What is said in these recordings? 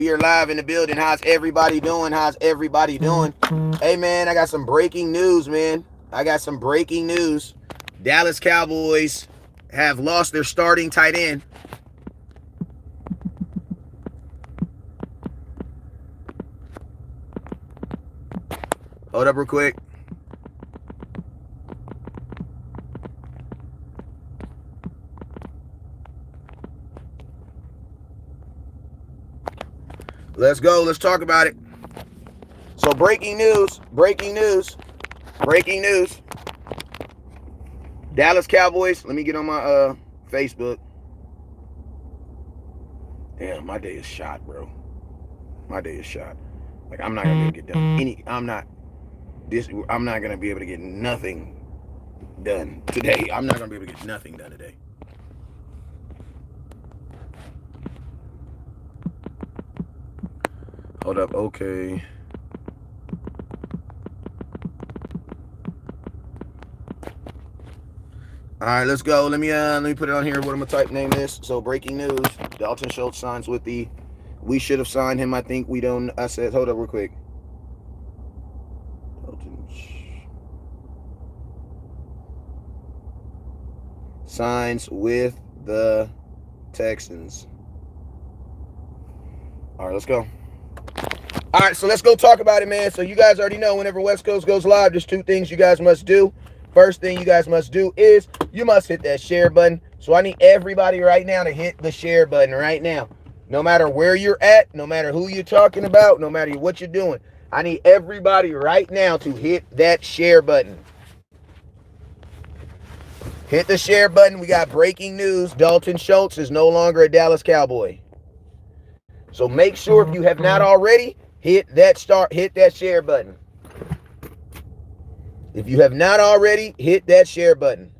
We are live in the building. How's everybody doing? How's everybody doing? Hey, man, I got some breaking news, man. I got some breaking news. Dallas Cowboys have lost their starting tight end. Hold up real quick. Let's go. Let's talk about it. So breaking news. Dallas Cowboys. Let me get on my Facebook. Damn, my day is shot, bro. My day is shot. Like, I'm not gonna be able to get done. I'm not gonna be able to get nothing done today. I'm not gonna be able to get nothing done today. Hold up, okay. All right, let's go. Let me put it on here. What I'm gonna type name this. So breaking news: Dalton Schultz signs with the. We should have signed him. I think we don't. I said, hold up, real quick. Dalton signs with the Texans. All right, let's go. All right, so let's go talk about it, man. So you guys already know whenever West Coast goes live, there's two things you guys must do. First thing you guys must do is you must hit that share button. So I need everybody right now to hit the share button right now. No matter where you're at, no matter who you're talking about, no matter what you're doing, I need everybody right now to hit that share button. Hit the share button. We got breaking news. Dalton Schultz is no longer a Dallas Cowboy. So make sure if you have not already, hit that share button. If you have not already, hit that share button.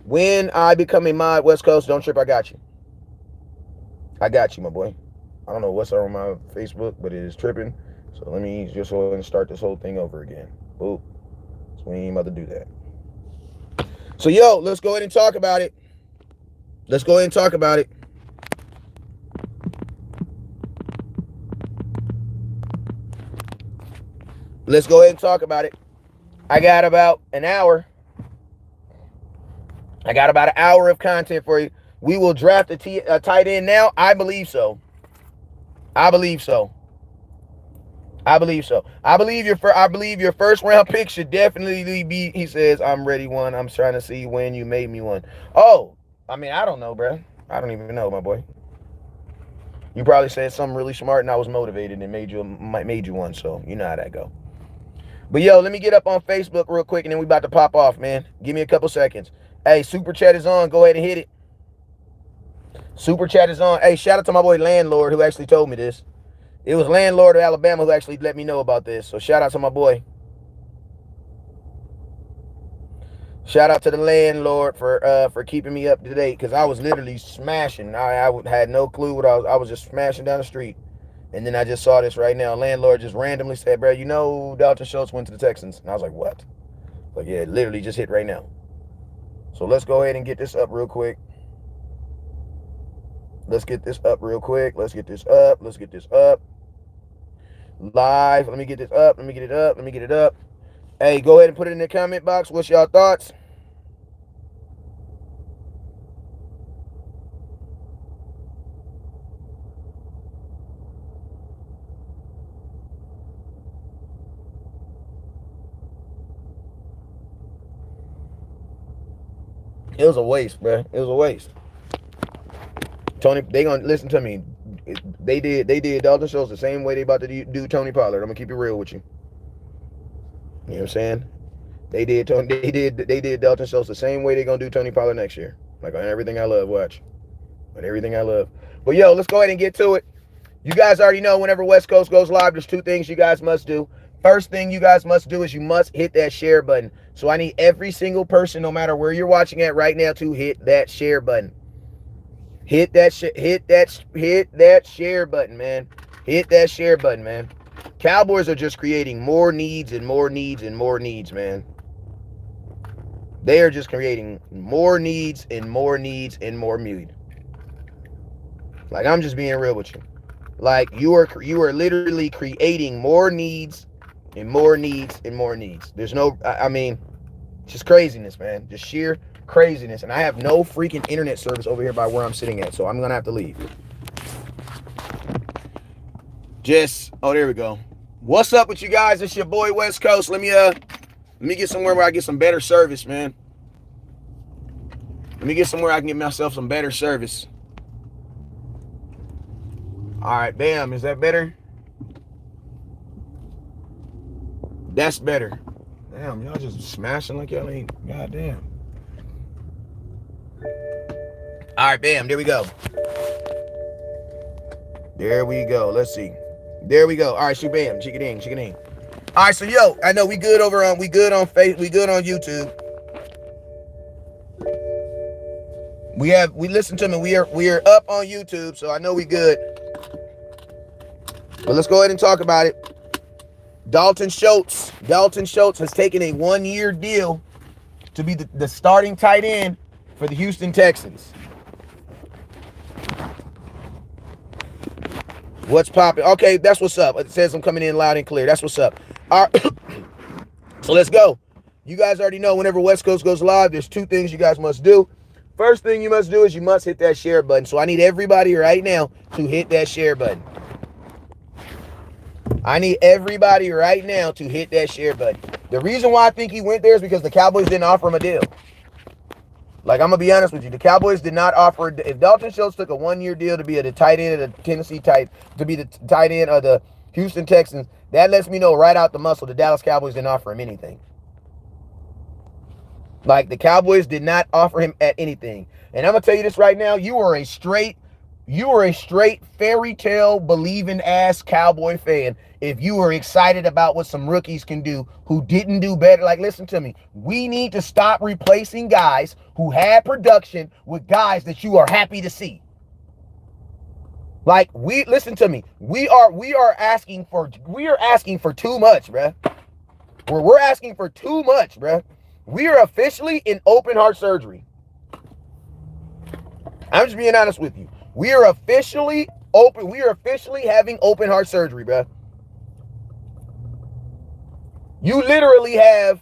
When I become a mod, West Coast, don't trip, I got you. I got you, my boy. I don't know what's on my Facebook, but it is tripping. So let me just go ahead and start this whole thing over again. Boop. So we ain't about to do that. So, yo, let's go ahead and talk about it. Let's go ahead and talk about it. Let's go ahead and talk about it. I got about an hour. I got about an hour of content for you. We will draft a tight end now. I believe so. I believe your first round pick should definitely be. He says, "I'm ready one. I'm trying to see when you made me one." Oh, I mean, I don't know, bro. I don't even know, my boy. You probably said something really smart, and I was motivated and made you one. So you know how that go. But yo, let me get up on Facebook real quick, and then we about to pop off, man. Give me a couple seconds. Hey, Super Chat is on. Go ahead and hit it. Super Chat is on. Hey, shout out to my boy Landlord who actually told me this. It was Landlord of Alabama who actually let me know about this. So shout out to my boy. Shout out to the Landlord for keeping me up to date, because I was literally smashing. I had no clue what I was just smashing down the street. And then I just saw this right now. Landlord just randomly said, "Bro, you know Dalton Schultz went to the Texans." And I was like, "What?" But yeah, it literally just hit right now. So let's go ahead and get this up real quick. Let's get this up. Live. Let me get this up. Let me get it up. Hey, go ahead and put it in the comment box. What's y'all thoughts? It was a waste, bro. It was a waste. Tony, they gonna listen to me. They did Dalton Schultz the same way they about to do Tony Pollard. I'm gonna keep it real with you. You know what I'm saying? They did Dalton Schultz the same way they gonna do Tony Pollard next year. Like on everything I love, watch. On everything I love. But yo, let's go ahead and get to it. You guys already know whenever West Coast goes live, there's two things you guys must do. First thing you guys must do is you must hit that share button. So I need every single person, no matter where you're watching at right now, to hit that share button. Hit that share button, man. Hit that share button, man. Cowboys are just creating more needs and more needs and more needs, man. They are just creating more needs and more needs and more need. Like, I'm just being real with you. Like you are literally creating more needs and more needs and more needs. There's no, I mean, just craziness, man. Just sheer craziness. And I have no freaking internet service over here by where I'm sitting at, so I'm gonna have to leave. Oh, there we go. What's up with you guys? It's your boy West Coast. Let me get somewhere where I get some better service, man. Let me get somewhere I can get myself some better service. All right, bam. Is that better? That's better. Damn, y'all just smashing like y'all ain't. Goddamn. All right, bam. There we go. There we go. Let's see. There we go. All right, shoot, bam. Chicken in. All right, so yo, I know we good on Facebook, we good on YouTube. Listen to me. We are up on YouTube, so I know we good. But let's go ahead and talk about it. Dalton Schultz has taken a 1-year deal to be the starting tight end for the Houston Texans. What's popping? Okay, that's what's up. It says I'm coming in loud and clear. That's what's up. All right. So let's go. You guys already know whenever West Coast goes live, there's 2 things you guys must do. First thing you must do is you must hit that share button. So I need everybody right now to hit that share button. I need everybody right now to hit that share button. The reason why I think he went there is because the Cowboys didn't offer him a deal. Like, I'm going to be honest with you. The Cowboys did not offer, if Dalton Schultz took a 1-year deal to be the tight end of the to be the tight end of the Houston Texans, that lets me know right out the muscle the Dallas Cowboys didn't offer him anything. Like, the Cowboys did not offer him at anything. And I'm going to tell you this right now. You are a straight fairy tale believing ass Cowboy fan if you are excited about what some rookies can do who didn't do better. Like, listen to me. We need to stop replacing guys who had production with guys that you are happy to see. Like, listen to me. We are asking for too much, bruh. We're asking for too much, bruh. We are officially in open heart surgery. I'm just being honest with you. We are officially having open heart surgery, bruh. You literally have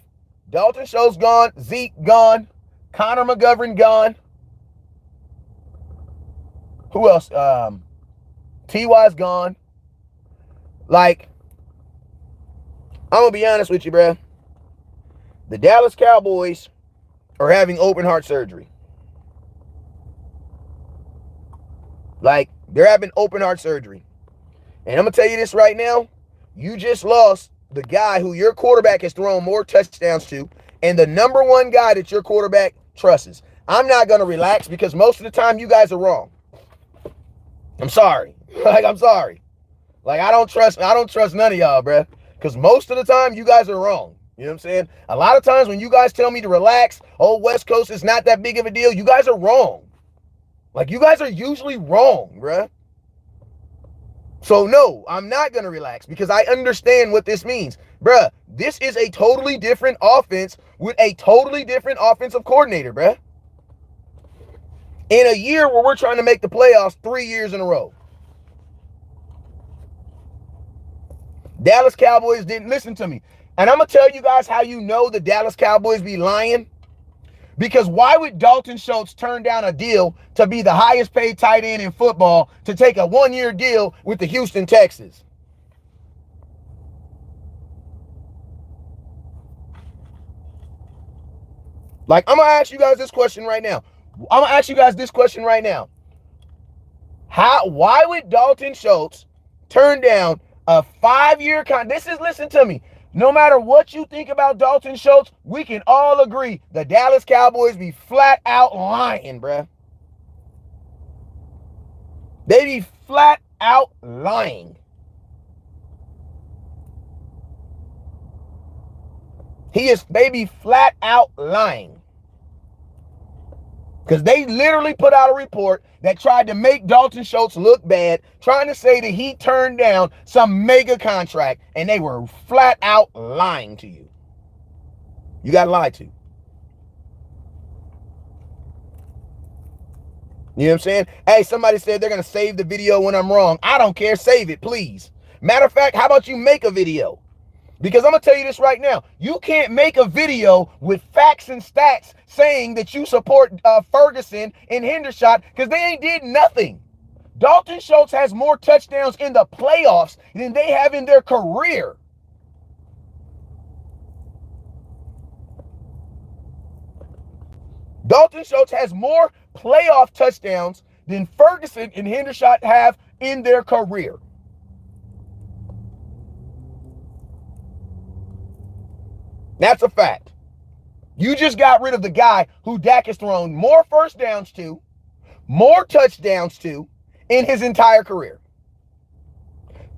Dalton Schultz gone, Zeke gone, Connor McGovern gone. Who else? T.Y.'s gone. Like, I'm going to be honest with you, bruh. The Dallas Cowboys are having open heart surgery. Like, they're having open heart surgery. And I'm going to tell you this right now. You just lost the guy who your quarterback has thrown more touchdowns to and the number 1 guy that your quarterback trusts. I'm not going to relax because most of the time you guys are wrong. I'm sorry. I'm sorry. Like, I don't trust none of y'all, bruh. Because most of the time you guys are wrong. You know what I'm saying? A lot of times when you guys tell me to relax, oh, West Coast is not that big of a deal, you guys are wrong. Like, you guys are usually wrong, bruh. So, no, I'm not going to relax because I understand what this means. Bruh, this is a totally different offense with a totally different offensive coordinator, bruh. In a year where we're trying to make the playoffs 3 years in a row. Dallas Cowboys didn't listen to me. And I'm going to tell you guys how you know the Dallas Cowboys be lying. Because why would Dalton Schultz turn down a deal to be the highest paid tight end in football to take a 1-year deal with the Houston Texans? Like, I'm going to ask you guys this question right now. Why would Dalton Schultz turn down a 5-year contract? Listen to me. No matter what you think about Dalton Schultz, we can all agree the Dallas Cowboys be flat out lying, bruh. They be flat out lying. They be flat out lying. Because they literally put out a report that tried to make Dalton Schultz look bad, trying to say that he turned down some mega contract, and they were flat out lying to you. You got lied to. You know what I'm saying? Hey, somebody said they're going to save the video when I'm wrong. I don't care. Save it, please. Matter of fact, how about you make a video? Because I'm going to tell you this right now. You can't make a video with facts and stats saying that you support Ferguson and Hendershot because they ain't did nothing. Dalton Schultz has more touchdowns in the playoffs than they have in their career. Dalton Schultz has more playoff touchdowns than Ferguson and Hendershot have in their career. That's a fact. You just got rid of the guy who Dak has thrown more first downs to, more touchdowns to in his entire career.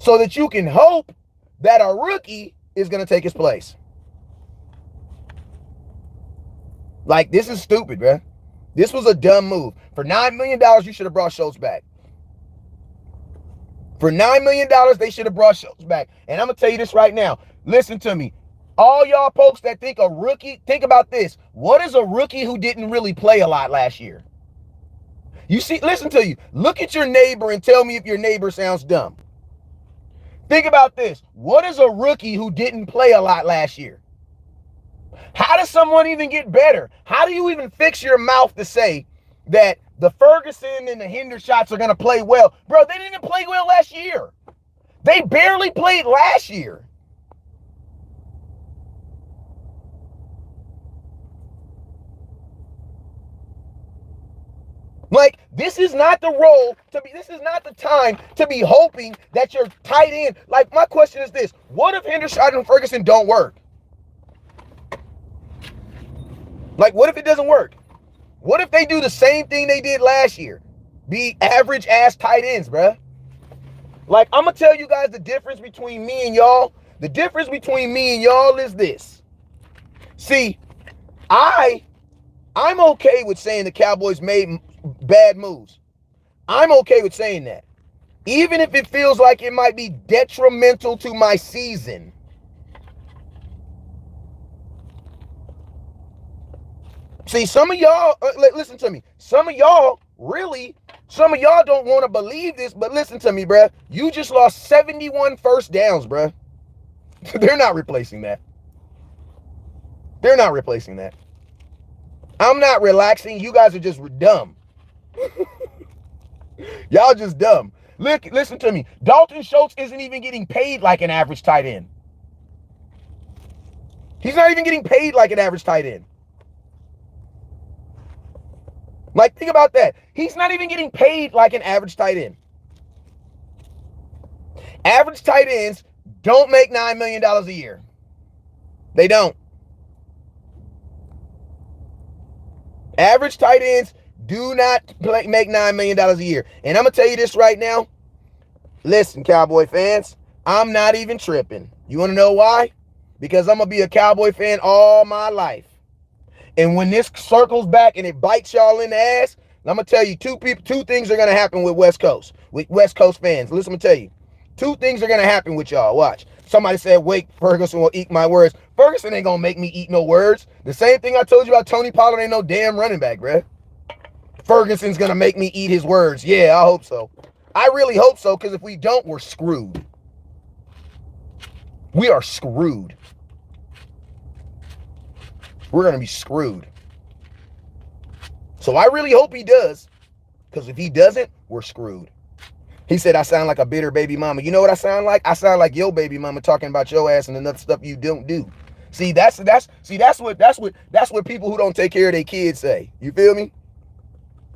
So that you can hope that a rookie is going to take his place. Like, this is stupid, bro. This was a dumb move. For $9 million, you should have brought Schultz back. For $9 million, they should have brought Schultz back. And I'm going to tell you this right now. Listen to me. All y'all folks that think a rookie, think about this. What is a rookie who didn't really play a lot last year? You see, listen to you. Look at your neighbor and tell me if your neighbor sounds dumb. Think about this. What is a rookie who didn't play a lot last year? How does someone even get better? How do you even fix your mouth to say that the Ferguson and the Hendershots are going to play well? Bro, they didn't play well last year. They barely played last year. Like, this is not the role to be, this is not the time to be hoping that your tight end, like, my question is this: what if Hendershot and Ferguson don't work? Like, what if it doesn't work? What if they do the same thing they did last year? Be average ass tight ends, bruh. Like, I'm gonna tell you guys the difference between me and y'all. The difference between me and y'all is this. See, I'm okay with saying the Cowboys made bad moves. I'm okay with saying that. Even if it feels like it might be detrimental to my season. See, some of y'all, listen to me. Some of y'all don't want to believe this, but listen to me, bruh. You just lost 71 first downs, bruh. They're not replacing that. They're not replacing that. I'm not relaxing. You guys are just dumb. Y'all just dumb. Look, listen to me. Dalton Schultz isn't even getting paid like an average tight end. He's not even getting paid like an average tight end. Like, think about that. He's not even getting paid like an average tight end. Average tight ends don't make $9 million a year. They don't. Average tight ends do not make $9 million a year. And I'm going to tell you this right now. Listen, Cowboy fans, I'm not even tripping. You want to know why? Because I'm going to be a Cowboy fan all my life. And when this circles back and it bites y'all in the ass, I'm going to tell you two things are going to happen with West Coast fans. Listen, I'm going to tell you. Two things are going to happen with y'all. Watch. Somebody said, wait, Ferguson will eat my words. Ferguson ain't going to make me eat no words. The same thing I told you about Tony Pollard ain't no damn running back, bruh. Ferguson's going to make me eat his words. Yeah, I hope so. I really hope so, because if we don't, we're screwed. We are screwed. We're going to be screwed. So I really hope he does, because if he doesn't, we're screwed. He said, I sound like a bitter baby mama. You know what I sound like? I sound like your baby mama talking about your ass and another stuff you don't do. See, that's what people who don't take care of their kids say. You feel me?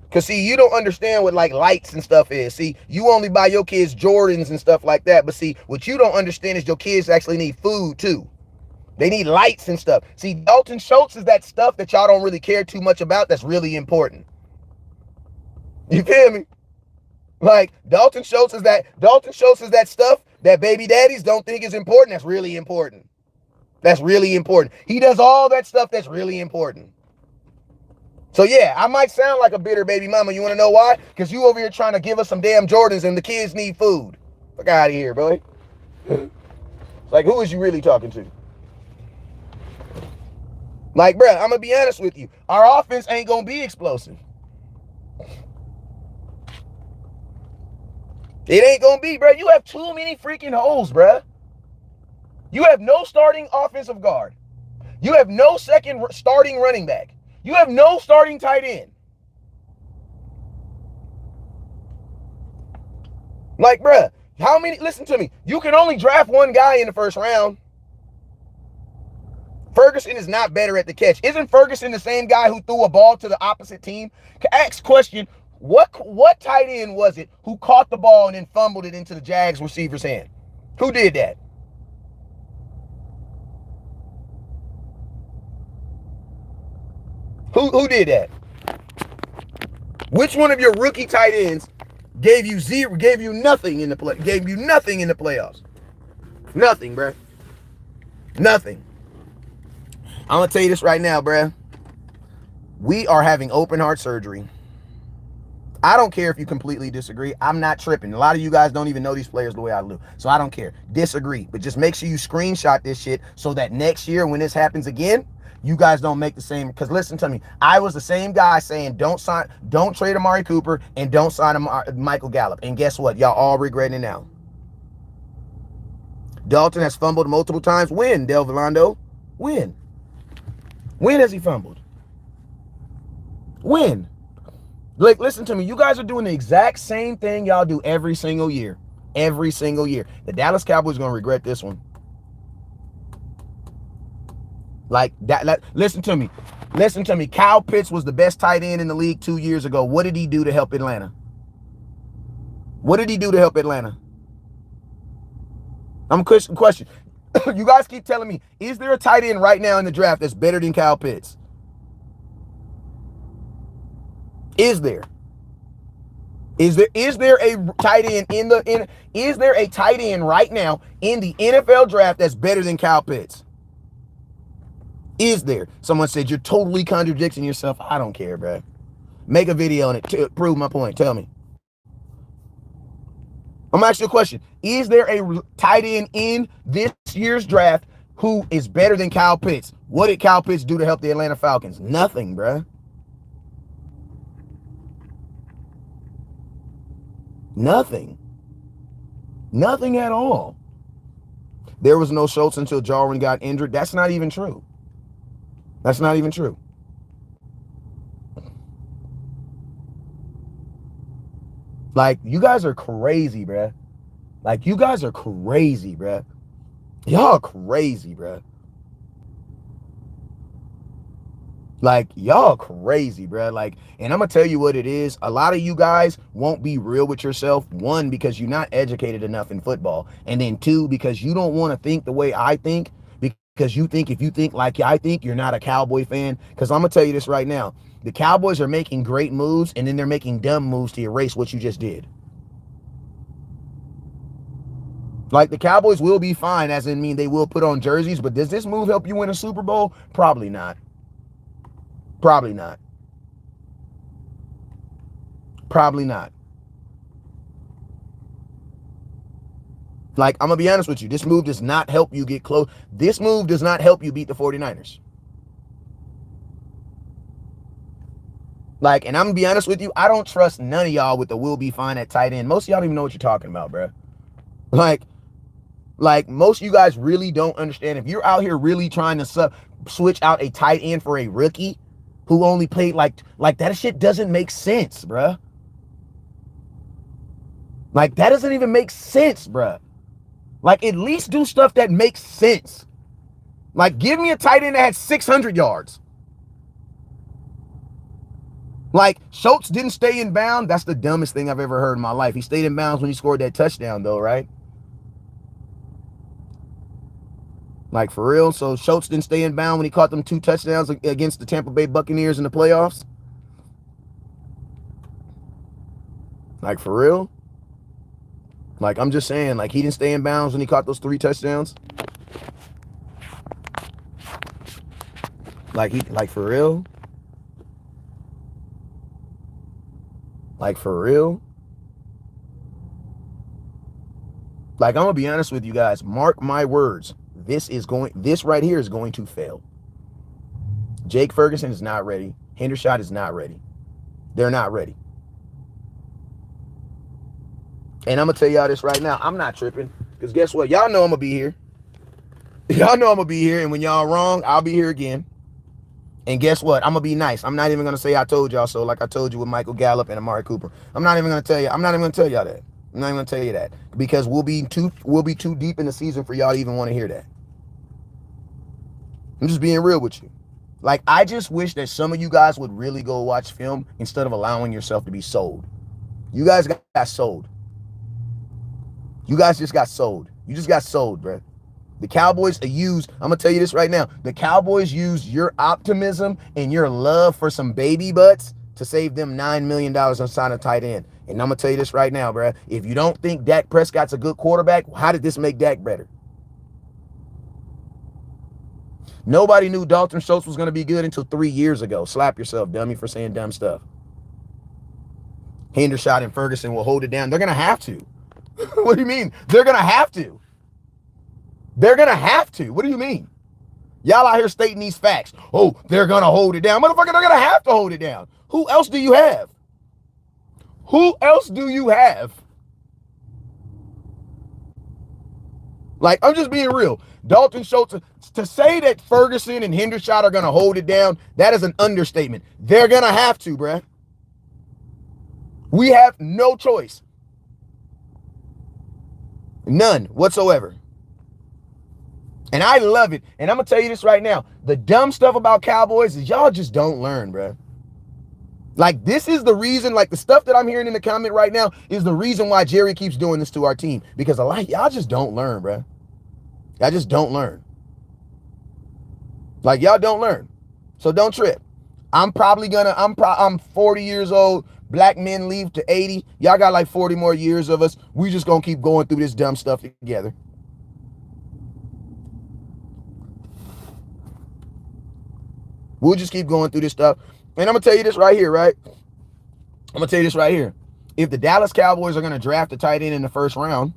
Because, see, you don't understand what, like, lights and stuff is. See, you only buy your kids Jordans and stuff like that. But, see, what you don't understand is your kids actually need food, too. They need lights and stuff. See, Dalton Schultz is that stuff that y'all don't really care too much about that's really important. You feel me? Like, Dalton Schultz is that stuff that baby daddies don't think is important. That's really important. That's really important. He does all that stuff that's really important. So, yeah, I might sound like a bitter baby mama. You want to know why? Because you over here trying to give us some damn Jordans and the kids need food. Fuck out of here, boy. Like, who is you really talking to? Like, bruh, I'm going to be honest with you. Our offense ain't going to be explosive. It ain't gonna be, bro. You have too many freaking holes, bro. You have no starting offensive guard. You have no second starting running back. You have no starting tight end. Like, bruh, how many? Listen to me. You can only draft one guy in the first round. Ferguson is not better at the catch. Isn't Ferguson the same guy who threw a ball to the opposite team? Ask question, what tight end was it who caught the ball and then fumbled it into the Jags receiver's hand? Who did that? Who did that? Which one of your rookie tight ends gave you nothing in the playoffs? Nothing, bruh. Nothing. I'm gonna tell you this right now, bruh. We are having open heart surgery. I don't care if you completely disagree. I'm not tripping. A lot of you guys don't even know these players the way I do. So I don't care. Disagree. But just make sure you screenshot this shit so that next year when this happens again, you guys don't make the same. Because listen to me. I was the same guy saying don't trade Amari Cooper and don't sign Michael Gallup. And guess what? Y'all all regretting it now. Dalton has fumbled multiple times. When, Del Villando? When? When has he fumbled? When? Like, listen to me. You guys are doing the exact same thing y'all do every single year. Every single year. The Dallas Cowboys are going to regret this one. Like, that. Listen to me. Listen to me. Kyle Pitts was the best tight end in the league 2 years ago. What did he do to help Atlanta? What did he do to help Atlanta? I'm a question. You guys keep telling me, is there a tight end right now in the draft that's better than Kyle Pitts? Is there? Is there a tight end is there a tight end right now in the NFL draft that's better than Kyle Pitts? Is there? Someone said you're totally contradicting yourself. I don't care, bro. Make a video on it to prove my point. Tell me. I'm asking you a question. Is there a tight end in this year's draft who is better than Kyle Pitts? What did Kyle Pitts do to help the Atlanta Falcons? Nothing, bro. Nothing. Nothing at all. There was no Schultz until Jarwin got injured. That's not even true. That's not even true. Like, you guys are crazy, bruh. Like, you guys are crazy, bruh. Y'all crazy, bruh. Like, y'all crazy, bruh. Like, and I'm going to tell you what it is. A lot of you guys won't be real with yourself. One, because you're not educated enough in football. And then two, because you don't want to think the way I think. Because you think if you think like I think, you're not a Cowboy fan. Because I'm going to tell you this right now. The Cowboys are making great moves, and then they're making dumb moves to erase what you just did. Like, the Cowboys will be fine, as in mean they will put on jerseys, but does this move help you win a Super Bowl? Probably not. Probably not. Probably not. Like, I'm going to be honest with you. This move does not help you get close. This move does not help you beat the 49ers. Like, and I'm going to be honest with you, I don't trust none of y'all with the will be fine at tight end. Most of y'all don't even know what you're talking about, bro. Like most of you guys really don't understand. If you're out here really trying to switch out a tight end for a rookie who only played like that shit doesn't make sense, bro. Like, that doesn't even make sense, bro. Like, at least do stuff that makes sense. Like, give me a tight end that had 600 yards. Like, Schultz didn't stay in bounds. That's the dumbest thing I've ever heard in my life. He stayed in bounds when he scored that touchdown, though, right? Like, for real? So Schultz didn't stay in bounds when he caught them 2 touchdowns against the Tampa Bay Buccaneers in the playoffs? Like, for real? Like, I'm just saying, like, he didn't stay in bounds when he caught those 3 touchdowns? Like, for real? Like, for real? Like, I'm going to be honest with you guys. Mark my words. This right here is going to fail. Jake Ferguson is not ready. Hendershot is not ready. They're not ready. And I'm going to tell y'all this right now. I'm not tripping. Because guess what? Y'all know I'm going to be here. Y'all know I'm going to be here. And when y'all wrong, I'll be here again. And guess what? I'm going to be nice. I'm not even going to say I told y'all so like I told you with Michael Gallup and Amari Cooper. I'm not even going to tell you. I'm not even going to tell y'all that. I'm not even going to tell you that. Because we'll be too deep in the season for y'all to even want to hear that. I'm just being real with you. Like, I just wish that some of you guys would really go watch film instead of allowing yourself to be sold. You guys got sold. You guys just got sold. You just got sold, bro. The Cowboys used, I'm going to tell you this right now. The Cowboys used your optimism and your love for some baby butts to save them $9 million on signing a tight end. And I'm going to tell you this right now, bro. If you don't think Dak Prescott's a good quarterback, how did this make Dak better? Nobody knew Dalton Schultz was going to be good until 3 years ago. Slap yourself, dummy, for saying dumb stuff. Hendershot and Ferguson will hold it down. They're going to have to. What do you mean? They're going to have to. They're going to have to. What do you mean? Y'all out here stating these facts. Oh, they're going to hold it down. Motherfucker, they're going to have to hold it down. Who else do you have? Who else do you have? Like, I'm just being real. Dalton Schultz, to say that Ferguson and Hendershot are going to hold it down, that is an understatement. They're going to have to, bruh. We have no choice. None whatsoever. And I love it. And I'm going to tell you this right now. The dumb stuff about Cowboys is y'all just don't learn, bruh. Like, this is the reason, like, the stuff that I'm hearing in the comment right now is the reason why Jerry keeps doing this to our team. Because a lot y'all just don't learn, bruh. Y'all just don't learn. Like, y'all don't learn. So don't trip. I'm 40 years old. Black men leave to 80. Y'all got like 40 more years of us. We just gonna keep going through this dumb stuff together. We'll just keep going through this stuff. And I'm gonna tell you this right here, right? I'm gonna tell you this right here. If the Dallas Cowboys are gonna draft a tight end in the first round,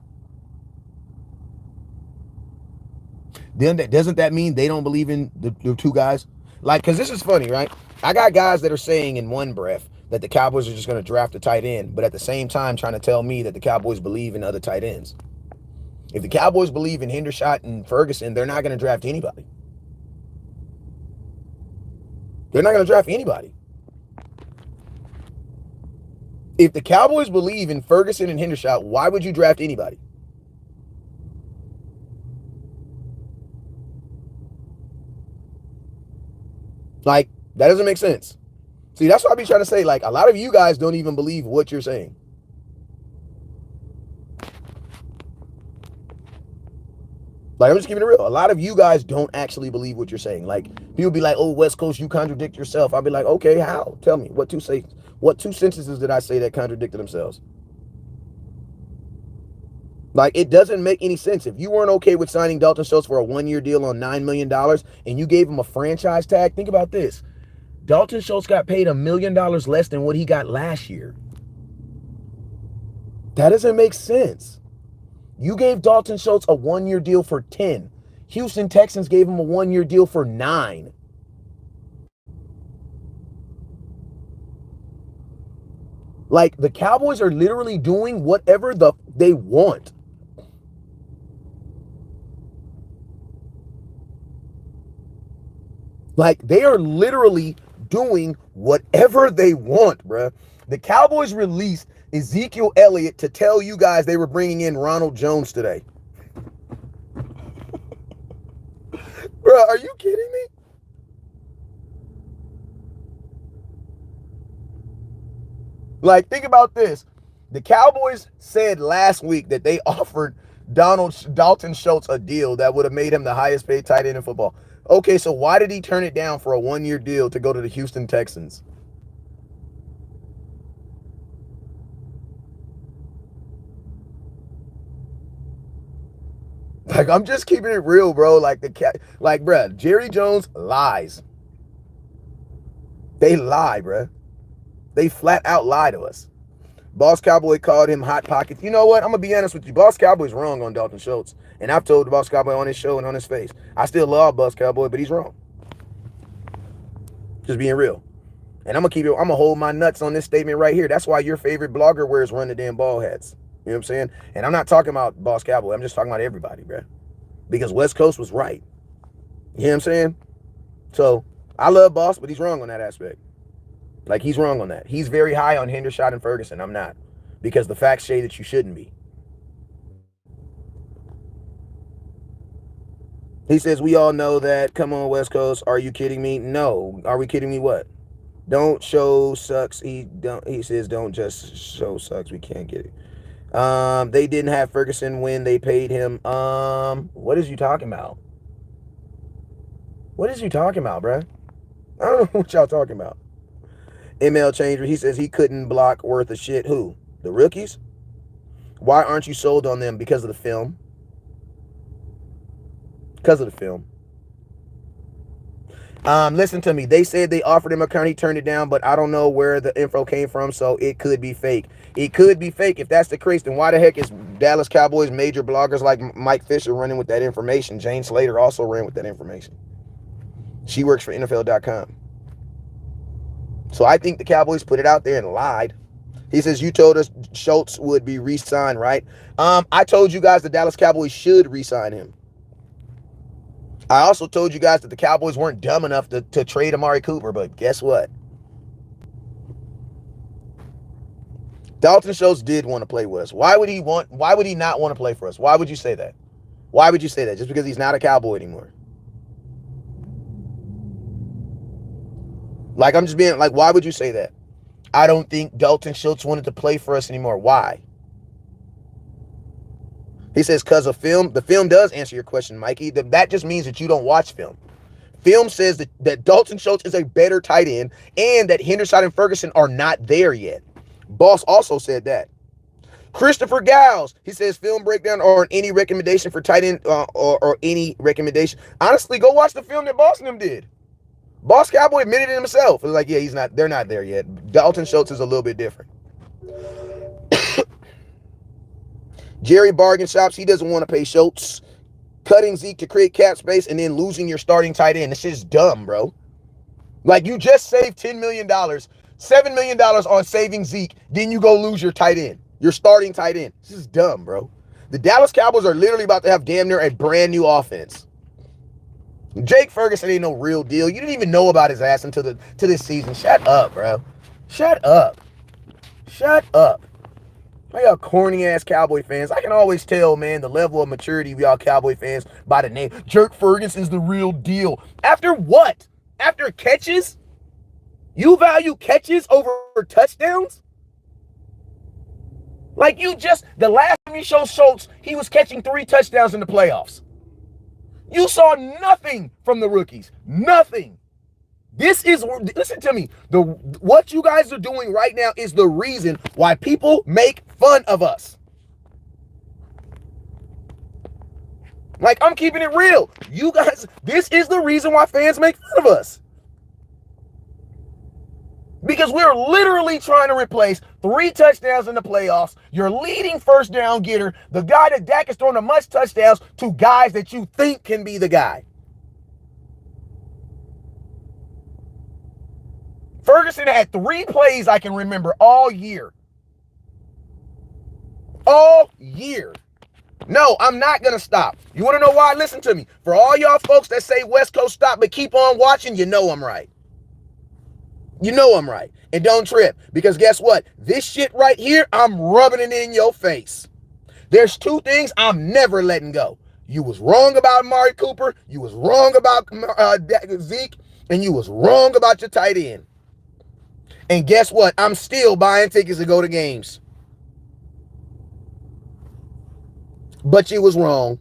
then doesn't that mean they don't believe in the two guys? Like, because this is funny, right? I got guys that are saying in one breath that the Cowboys are just going to draft a tight end, but at the same time trying to tell me that the Cowboys believe in other tight ends. If the Cowboys believe in Hendershot and Ferguson, they're not going to draft anybody. They're not going to draft anybody. If the Cowboys believe in Ferguson and Hendershot, why would you draft anybody? Like, that doesn't make sense. See, that's what I be trying to say. Like, a lot of you guys don't even believe what you're saying. Like, I'm just keeping it real. A lot of you guys don't actually believe what you're saying. Like, people be like, oh, West Coast, you contradict yourself. I'll be like, okay, how? Tell me. What two sentences did I say that contradicted themselves? Like, it doesn't make any sense. If you weren't okay with signing Dalton Schultz for a 1-year deal on $9 million and you gave him a franchise tag, think about this. Dalton Schultz got paid $1 million less than what he got last year. That doesn't make sense. You gave Dalton Schultz a 1-year deal for 10. Houston Texans gave him a 1-year deal for 9. Like, the Cowboys are literally doing whatever they want. Like, they are literally doing whatever they want, bruh. The Cowboys released Ezekiel Elliott to tell you guys they were bringing in Ronald Jones today. Bruh, are you kidding me? Like, think about this. The Cowboys said last week that they offered Dalton Schultz a deal that would have made him the highest paid tight end in football. Okay, so why did he turn it down for a 1-year deal to go to the Houston Texans? Like, I'm just keeping it real, bro. Like, bruh, Jerry Jones lies. They lie, bruh. They flat out lie to us. Boss Cowboy called him Hot Pockets. You know what? I'm going to be honest with you. Boss Cowboy's wrong on Dalton Schultz. And I've told the Boss Cowboy on his show and on his face. I still love Boss Cowboy, but he's wrong. Just being real. And I'm going to hold my nuts on this statement right here. That's why your favorite blogger wears run the damn ball hats. You know what I'm saying? And I'm not talking about Boss Cowboy. I'm just talking about everybody, bro. Because West Coast was right. You know what I'm saying? So I love Boss, but he's wrong on that aspect. Like, he's wrong on that. He's very high on Hendershot and Ferguson. I'm not. Because the facts say that you shouldn't be. He says, we all know that. Come on, West Coast. Are you kidding me? No. Are we kidding me? What? Don't show sucks. He says, don't just show sucks. We can't get it. They didn't have Ferguson when they paid him. What is you talking about? What is you talking about, bruh? I don't know what y'all talking about. ML Changer, he says he couldn't block worth of shit. Who? The rookies? Why aren't you sold on them? Because of the film. Because of the film. Listen to me. They said they offered him a account. He turned it down, but I don't know where the info came from, so it could be fake. It could be fake. If that's the case, then why the heck is Dallas Cowboys major bloggers like Mike Fisher running with that information? Jane Slater also ran with that information. She works for NFL.com. So I think the Cowboys put it out there and lied. He says, you told us Schultz would be re-signed, right? I told you guys the Dallas Cowboys should re-sign him. I also told you guys that the Cowboys weren't dumb enough to trade Amari Cooper, but guess what? Dalton Schultz did want to play with us. Why would he not want to play for us? Why would you say that? Why would you say that? Just because he's not a Cowboy anymore? Like, I'm just being like, why would you say that? I don't think Dalton Schultz wanted to play for us anymore. Why? He says, because of film. The film does answer your question, Mikey. That just means that you don't watch film. Film says that Dalton Schultz is a better tight end and that Hendershot and Ferguson are not there yet. Boss also said that. Christopher Gals, he says, film breakdown or any recommendation for tight end or any recommendation. Honestly, go watch the film that Boss and them did. Boss Cowboy admitted it himself. It was like, yeah, they're not there yet. Dalton Schultz is a little bit different. Jerry Bargain Shops, he doesn't want to pay Schultz. Cutting Zeke to create cap space and then losing your starting tight end. This shit's dumb, bro. Like, you just saved $10 million, $7 million on saving Zeke, then you go lose your tight end, your starting tight end. This is dumb, bro. The Dallas Cowboys are literally about to have damn near a brand new offense. Jake Ferguson ain't no real deal. You didn't even know about his ass until this season. Shut up, bro. Shut up. Shut up. Y'all corny ass Cowboy fans. I can always tell, man, the level of maturity of y'all Cowboy fans by the name. Jake Ferguson's the real deal. After what? After catches? You value catches over touchdowns? Like, the last time you showed Schultz, he was catching 3 touchdowns in the playoffs. You saw nothing from the rookies. Nothing. Listen to me. What you guys are doing right now is the reason why people make fun of us. Like, I'm keeping it real. You guys, this is the reason why fans make fun of us. Because we're literally trying to replace 3 touchdowns in the playoffs, your leading first down getter, the guy that Dak has thrown the most touchdowns to, guys that you think can be the guy. Ferguson had 3 plays I can remember all year. All year. No, I'm not going to stop. You want to know why? Listen to me. For all y'all folks that say West Coast stop but keep on watching, you know I'm right. You know I'm right. And don't trip. Because guess what? This shit right here, I'm rubbing it in your face. There's 2 things I'm never letting go. You was wrong about Amari Cooper. You was wrong about Zeke. And you was wrong about your tight end. And guess what? I'm still buying tickets to go to games. But you was wrong.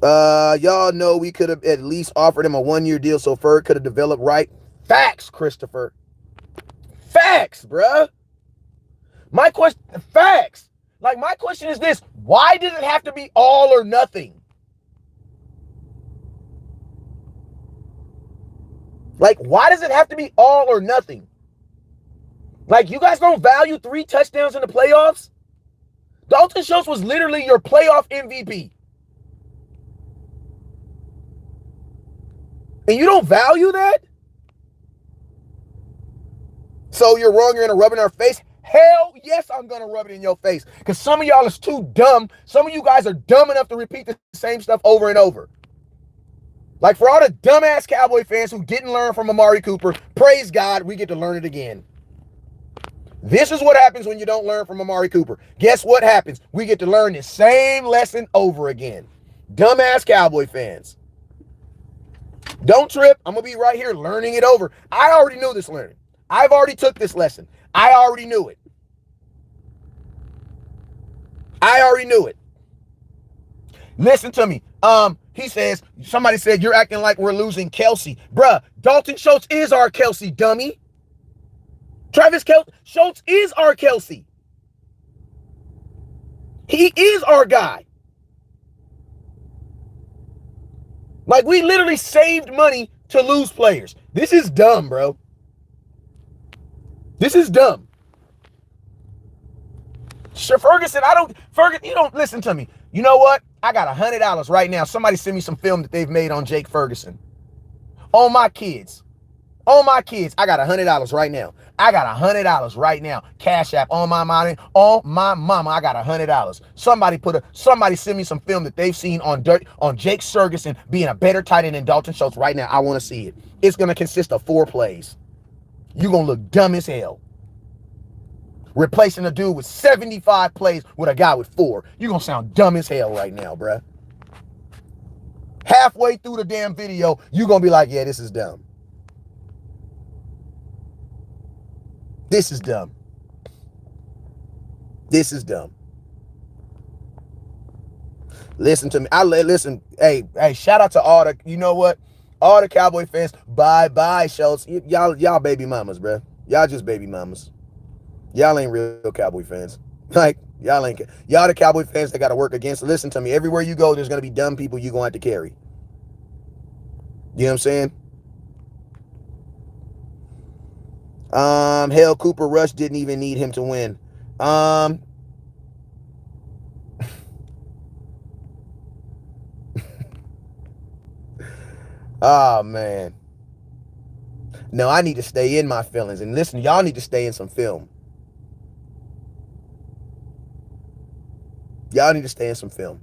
Y'all know we could have at least offered him a 1-year deal so Ferg could have developed right. Facts, Christopher. Facts, bruh. Facts. Like, my question is this. Why does it have to be all or nothing? Like, why does it have to be all or nothing? Like, you guys don't value 3 touchdowns in the playoffs? Dalton Schultz was literally your playoff MVP. And you don't value that? So you're wrong, you're gonna rub it in our face? Hell yes, I'm gonna rub it in your face. Because some of y'all is too dumb. Some of you guys are dumb enough to repeat the same stuff over and over. Like for all the dumbass Cowboy fans who didn't learn from Amari Cooper, praise God, we get to learn it again. This is what happens when you don't learn from Amari Cooper. Guess what happens? We get to learn the same lesson over again. Dumbass Cowboy fans. Don't trip. I'm going to be right here learning it over. I already knew this learning. I've already took this lesson. I already knew it. I already knew it. Listen to me. He says, somebody said, you're acting like we're losing Kelsey. Bruh, Dalton Schultz is our Kelsey, dummy. Schultz is our Kelsey. He is our guy. Like, we literally saved money to lose players. This is dumb, bro. This is dumb. Ferguson, you don't listen to me. You know what? I got $100 right now. Somebody send me some film that they've made on Jake Ferguson. On my kids. On my kids, I got $100 right now. I got $100 right now. Cash App on my money, on my mama. I got $100. Somebody send me some film that they've seen on Jake Ferguson being a better tight end than Dalton Schultz right now. I want to see it. It's gonna consist of 4 plays. You're gonna look dumb as hell. Replacing a dude with 75 plays with a guy with 4. You're gonna sound dumb as hell right now, bruh. Halfway through the damn video, you're gonna be like, yeah, this is dumb. This is dumb. This is dumb. Listen to me. Listen. Hey, shout out to all the, you know what? All the Cowboy fans. Bye, Schultz. Y'all baby mamas, bro. Y'all just baby mamas. Y'all ain't real Cowboy fans. Like, y'all the Cowboy fans that got to work against. Listen to me. Everywhere you go, there's going to be dumb people you're going to have to carry. You know what I'm saying? Hell, Cooper Rush didn't even need him to win. Oh, man. No, I need to stay in my feelings. And listen, y'all need to stay in some film. Y'all need to stay in some film.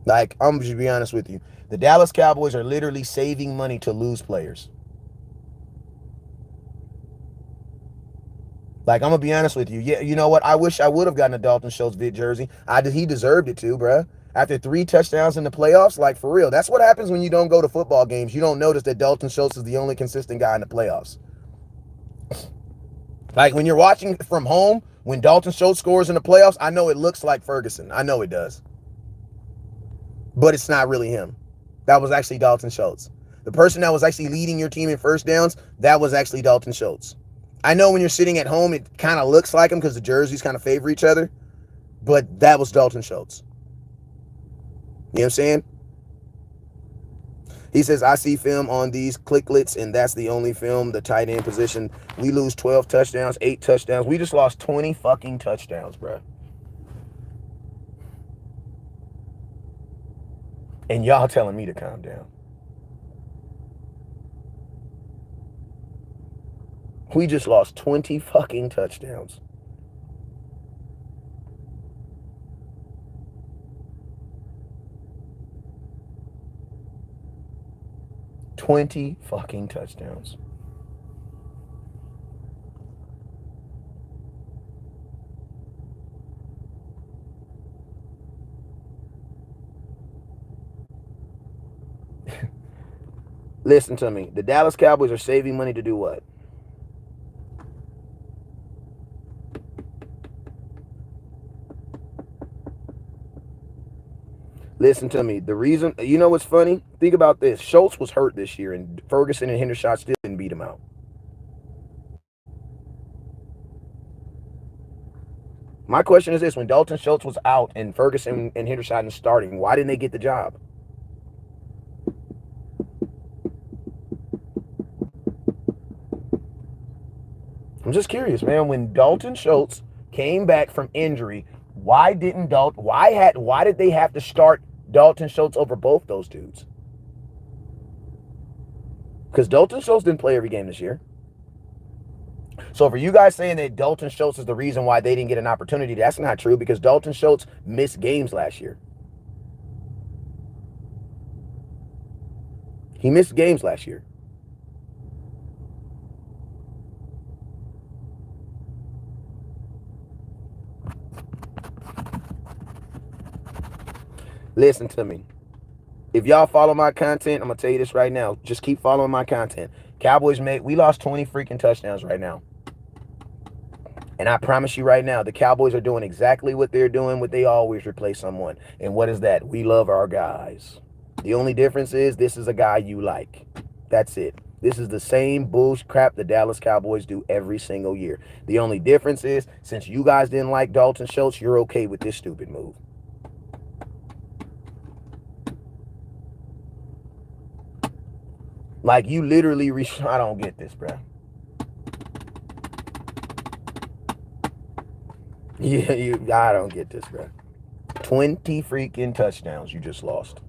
Like, I'm just be honest with you. The Dallas Cowboys are literally saving money to lose players. Like, I'm going to be honest with you. Yeah, you know what? I wish I would have gotten a Dalton Schultz jersey. He deserved it too, bruh. After 3 touchdowns in the playoffs, like, for real. That's what happens when you don't go to football games. You don't notice that Dalton Schultz is the only consistent guy in the playoffs. Like, when you're watching from home, when Dalton Schultz scores in the playoffs, I know it looks like Ferguson. I know it does. But it's not really him. That was actually Dalton Schultz. The person that was actually leading your team in first downs, that was actually Dalton Schultz. I know when you're sitting at home, it kind of looks like him because the jerseys kind of favor each other. But that was Dalton Schultz. You know what I'm saying? He says, I see film on these clicklets, and that's the only film, the tight end position. We lose 12 touchdowns, 8 touchdowns. We just lost 20 fucking touchdowns, bro. And y'all telling me to calm down. We just lost 20 fucking touchdowns. $20 fucking touchdowns. Listen to me. The Dallas Cowboys are saving money to do what? Listen to me. The reason, you know what's funny? Think about this. Schultz was hurt this year, and Ferguson and Hendershot still didn't beat him out. My question is this. When Dalton Schultz was out and Ferguson and Hendershot was starting, why didn't they get the job? I'm just curious, man. When Dalton Schultz came back from injury, why did they have to start Dalton Schultz over both those dudes? Because Dalton Schultz didn't play every game this year. So for you guys saying that Dalton Schultz is the reason why they didn't get an opportunity, that's not true, because Dalton Schultz missed games last year. He missed games last year. Listen to me. If y'all follow my content, I'm going to tell you this right now. Just keep following my content. Cowboys we lost 20 freaking touchdowns right now. And I promise you right now, the Cowboys are doing exactly what they're doing, what they always replace someone. And what is that? We love our guys. The only difference is this is a guy you like. That's it. This is the same bullshit crap the Dallas Cowboys do every single year. The only difference is, since you guys didn't like Dalton Schultz, you're okay with this stupid move. Like, you literally I don't get this, bro. Yeah, I don't get this, bro. 20 freaking touchdowns you just lost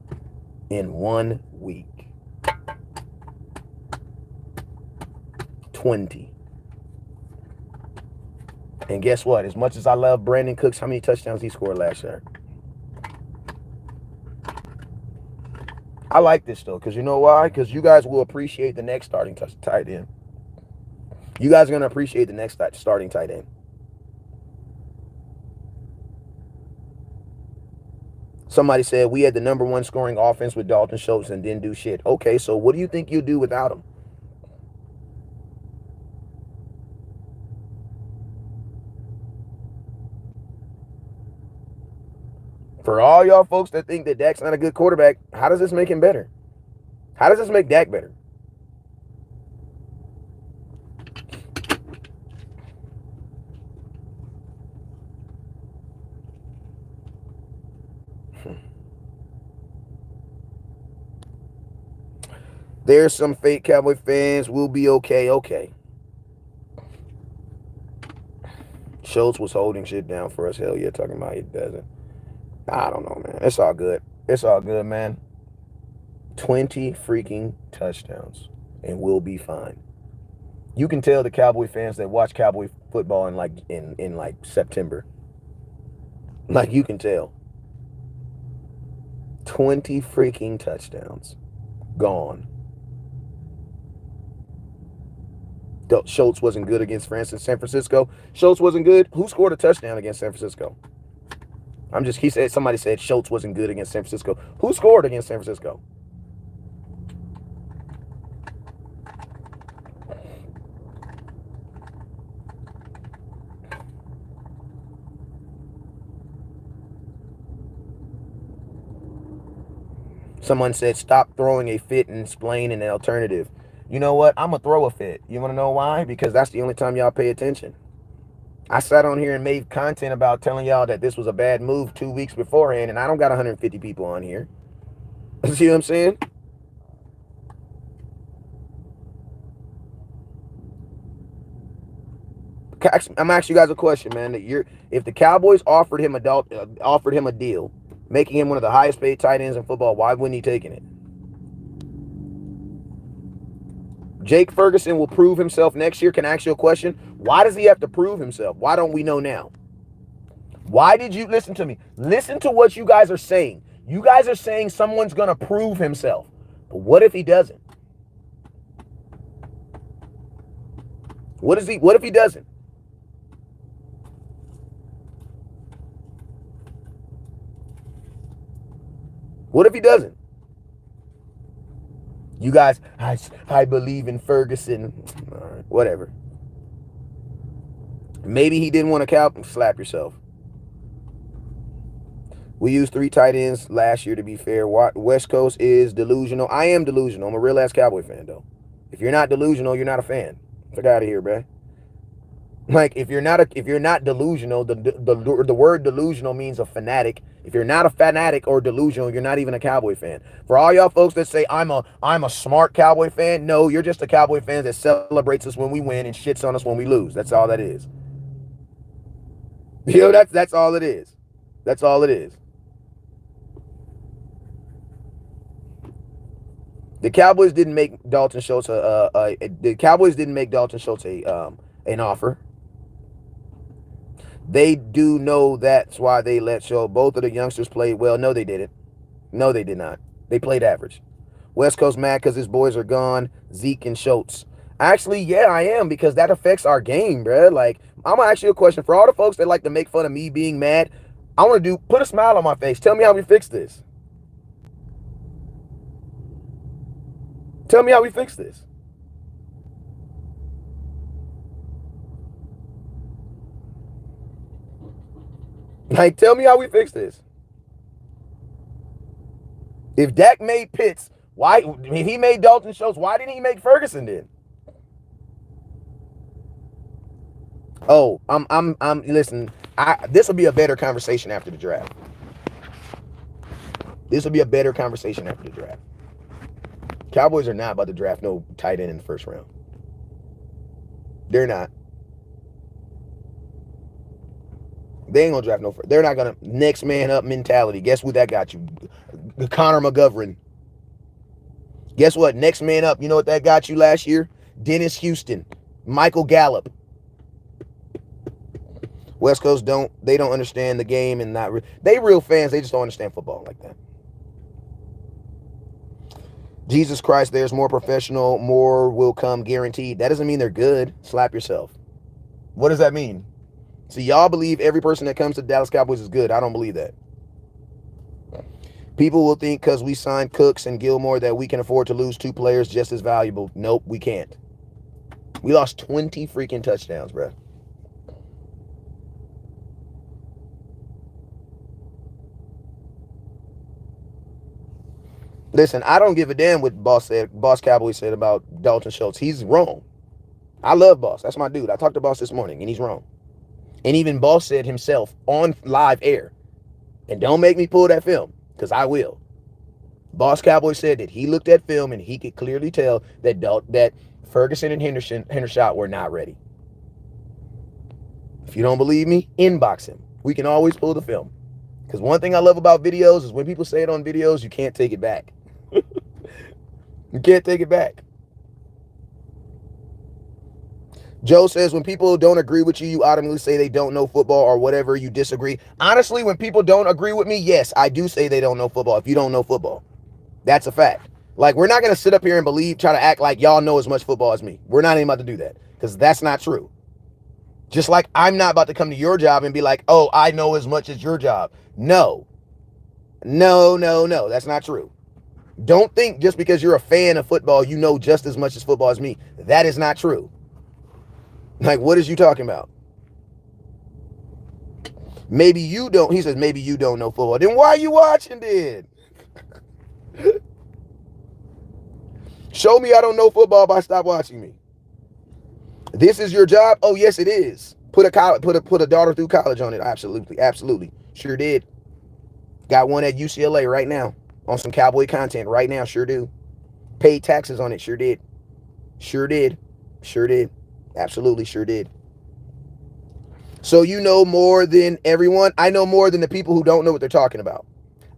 in 1 week. 20. And guess what? As much as I love Brandon Cooks, how many touchdowns he scored last year? I like this, though, because you know why? Because you guys will appreciate the next starting tight end. You guys are going to appreciate the next starting tight end. Somebody said we had the #1 scoring offense with Dalton Schultz and didn't do shit. Okay, so what do you think you'll do without him? For all y'all folks that think that Dak's not a good quarterback, how does this make him better? How does this make Dak better? There's some fake Cowboy fans. We'll be okay. Okay. Schultz was holding shit down for us. Hell yeah, talking about he doesn't. I don't know, man. It's all good. It's all good, man. 20 freaking touchdowns, and we'll be fine. You can tell the Cowboy fans that watch Cowboy football in like September. Like, you can tell. 20 freaking touchdowns. Gone. Schultz wasn't good against San Francisco. Schultz wasn't good. Who scored a touchdown against San Francisco? Somebody said Schultz wasn't good against San Francisco. Who scored against San Francisco? Someone said, stop throwing a fit and explain an alternative. You know what? I'm going to throw a fit. You want to know why? Because that's the only time y'all pay attention. I sat on here and made content about telling y'all that this was a bad move 2 weeks beforehand, and I don't got 150 people on here. See what I'm saying? I'm asking you guys a question, man. If the Cowboys offered him a deal, making him one of the highest paid tight ends in football, why wouldn't he take it? Jake Ferguson will prove himself next year. Can I ask you a question? Why does he have to prove himself? Why don't we know now? Why did you listen to me? Listen to what you guys are saying. You guys are saying someone's going to prove himself. But what if he doesn't? What if he doesn't? What if he doesn't? You guys, I believe in Ferguson. All right, whatever. Maybe he didn't want to slap yourself. We used 3 tight ends last year, to be fair. West Coast is delusional. I am delusional. I'm a real-ass Cowboy fan, though. If you're not delusional, you're not a fan. Fuck out of here, bruh. Like, if you're not delusional, the word delusional means a fanatic. If you're not a fanatic or delusional, you're not even a Cowboy fan. For all y'all folks that say I'm a smart Cowboy fan, no, you're just a Cowboy fan that celebrates us when we win and shits on us when we lose. That's all that is. You know, that's all it is. That's all it is. The Cowboys didn't make Dalton Schultz the Cowboys didn't make Dalton Schultz an offer. They do know that's why they let show both of the youngsters play well. No, they didn't. No, they did not. They played average. West Coast mad because his boys are gone. Zeke and Schultz. Actually, yeah, I am, because that affects our game, bruh. Like, I'm gonna ask you a question. For all the folks that like to make fun of me being mad, I want to put a smile on my face. Tell me how we fix this. Tell me how we fix this. Like, tell me how we fix this. If Dak made Pitts, why? If he made Dalton Schultz, why didn't he make Ferguson then? Oh, listen, this will be a better conversation after the draft. This will be a better conversation after the draft. Cowboys are not about to draft no tight end in the first round. They're not. They ain't gonna draft no. They're not gonna next man up mentality. Guess who that got you? Connor McGovern. Guess what? Next man up. You know what that got you last year? Dennis Houston, Michael Gallup. West Coast don't understand the game, and they real fans. They just don't understand football like that. Jesus Christ, there's more professional, more will come guaranteed. That doesn't mean they're good. Slap yourself. What does that mean? So y'all believe every person that comes to the Dallas Cowboys is good. I don't believe that. People will think because we signed Cooks and Gilmore that we can afford to lose 2 players just as valuable. Nope, we can't. We lost 20 freaking touchdowns, bro. Listen, I don't give a damn what Boss Cowboy said about Dalton Schultz. He's wrong. I love Boss. That's my dude. I talked to Boss this morning, and he's wrong. And even Boss said himself on live air, and don't make me pull that film, because I will. Boss Cowboy said that he looked at film and he could clearly tell that Ferguson and Hendershot were not ready. If you don't believe me, inbox him. We can always pull the film. Because one thing I love about videos is when people say it on videos, you can't take it back. You can't take it back. Joe says, when people don't agree with you, you automatically say they don't know football or whatever, you disagree. Honestly, when people don't agree with me, yes, I do say they don't know football if you don't know football. That's a fact. Like, we're not going to sit up here and try to act like y'all know as much football as me. We're not even about to do that, because that's not true. Just like I'm not about to come to your job and be like, oh, I know as much as your job. No. No, that's not true. Don't think just because you're a fan of football, you know just as much as football as me. That is not true. Like, what is you talking about? Maybe you don't. He says, maybe you don't know football. Then why are you watching then? Show me I don't know football by stop watching me. This is your job? Oh, yes, it is. Put a daughter through college on it. Absolutely. Sure did. Got one at UCLA right now on some Cowboy content right now. Sure do. Paid taxes on it. Sure did. Absolutely sure did. So you know more than everyone. I know more than the people who don't know what they're talking about.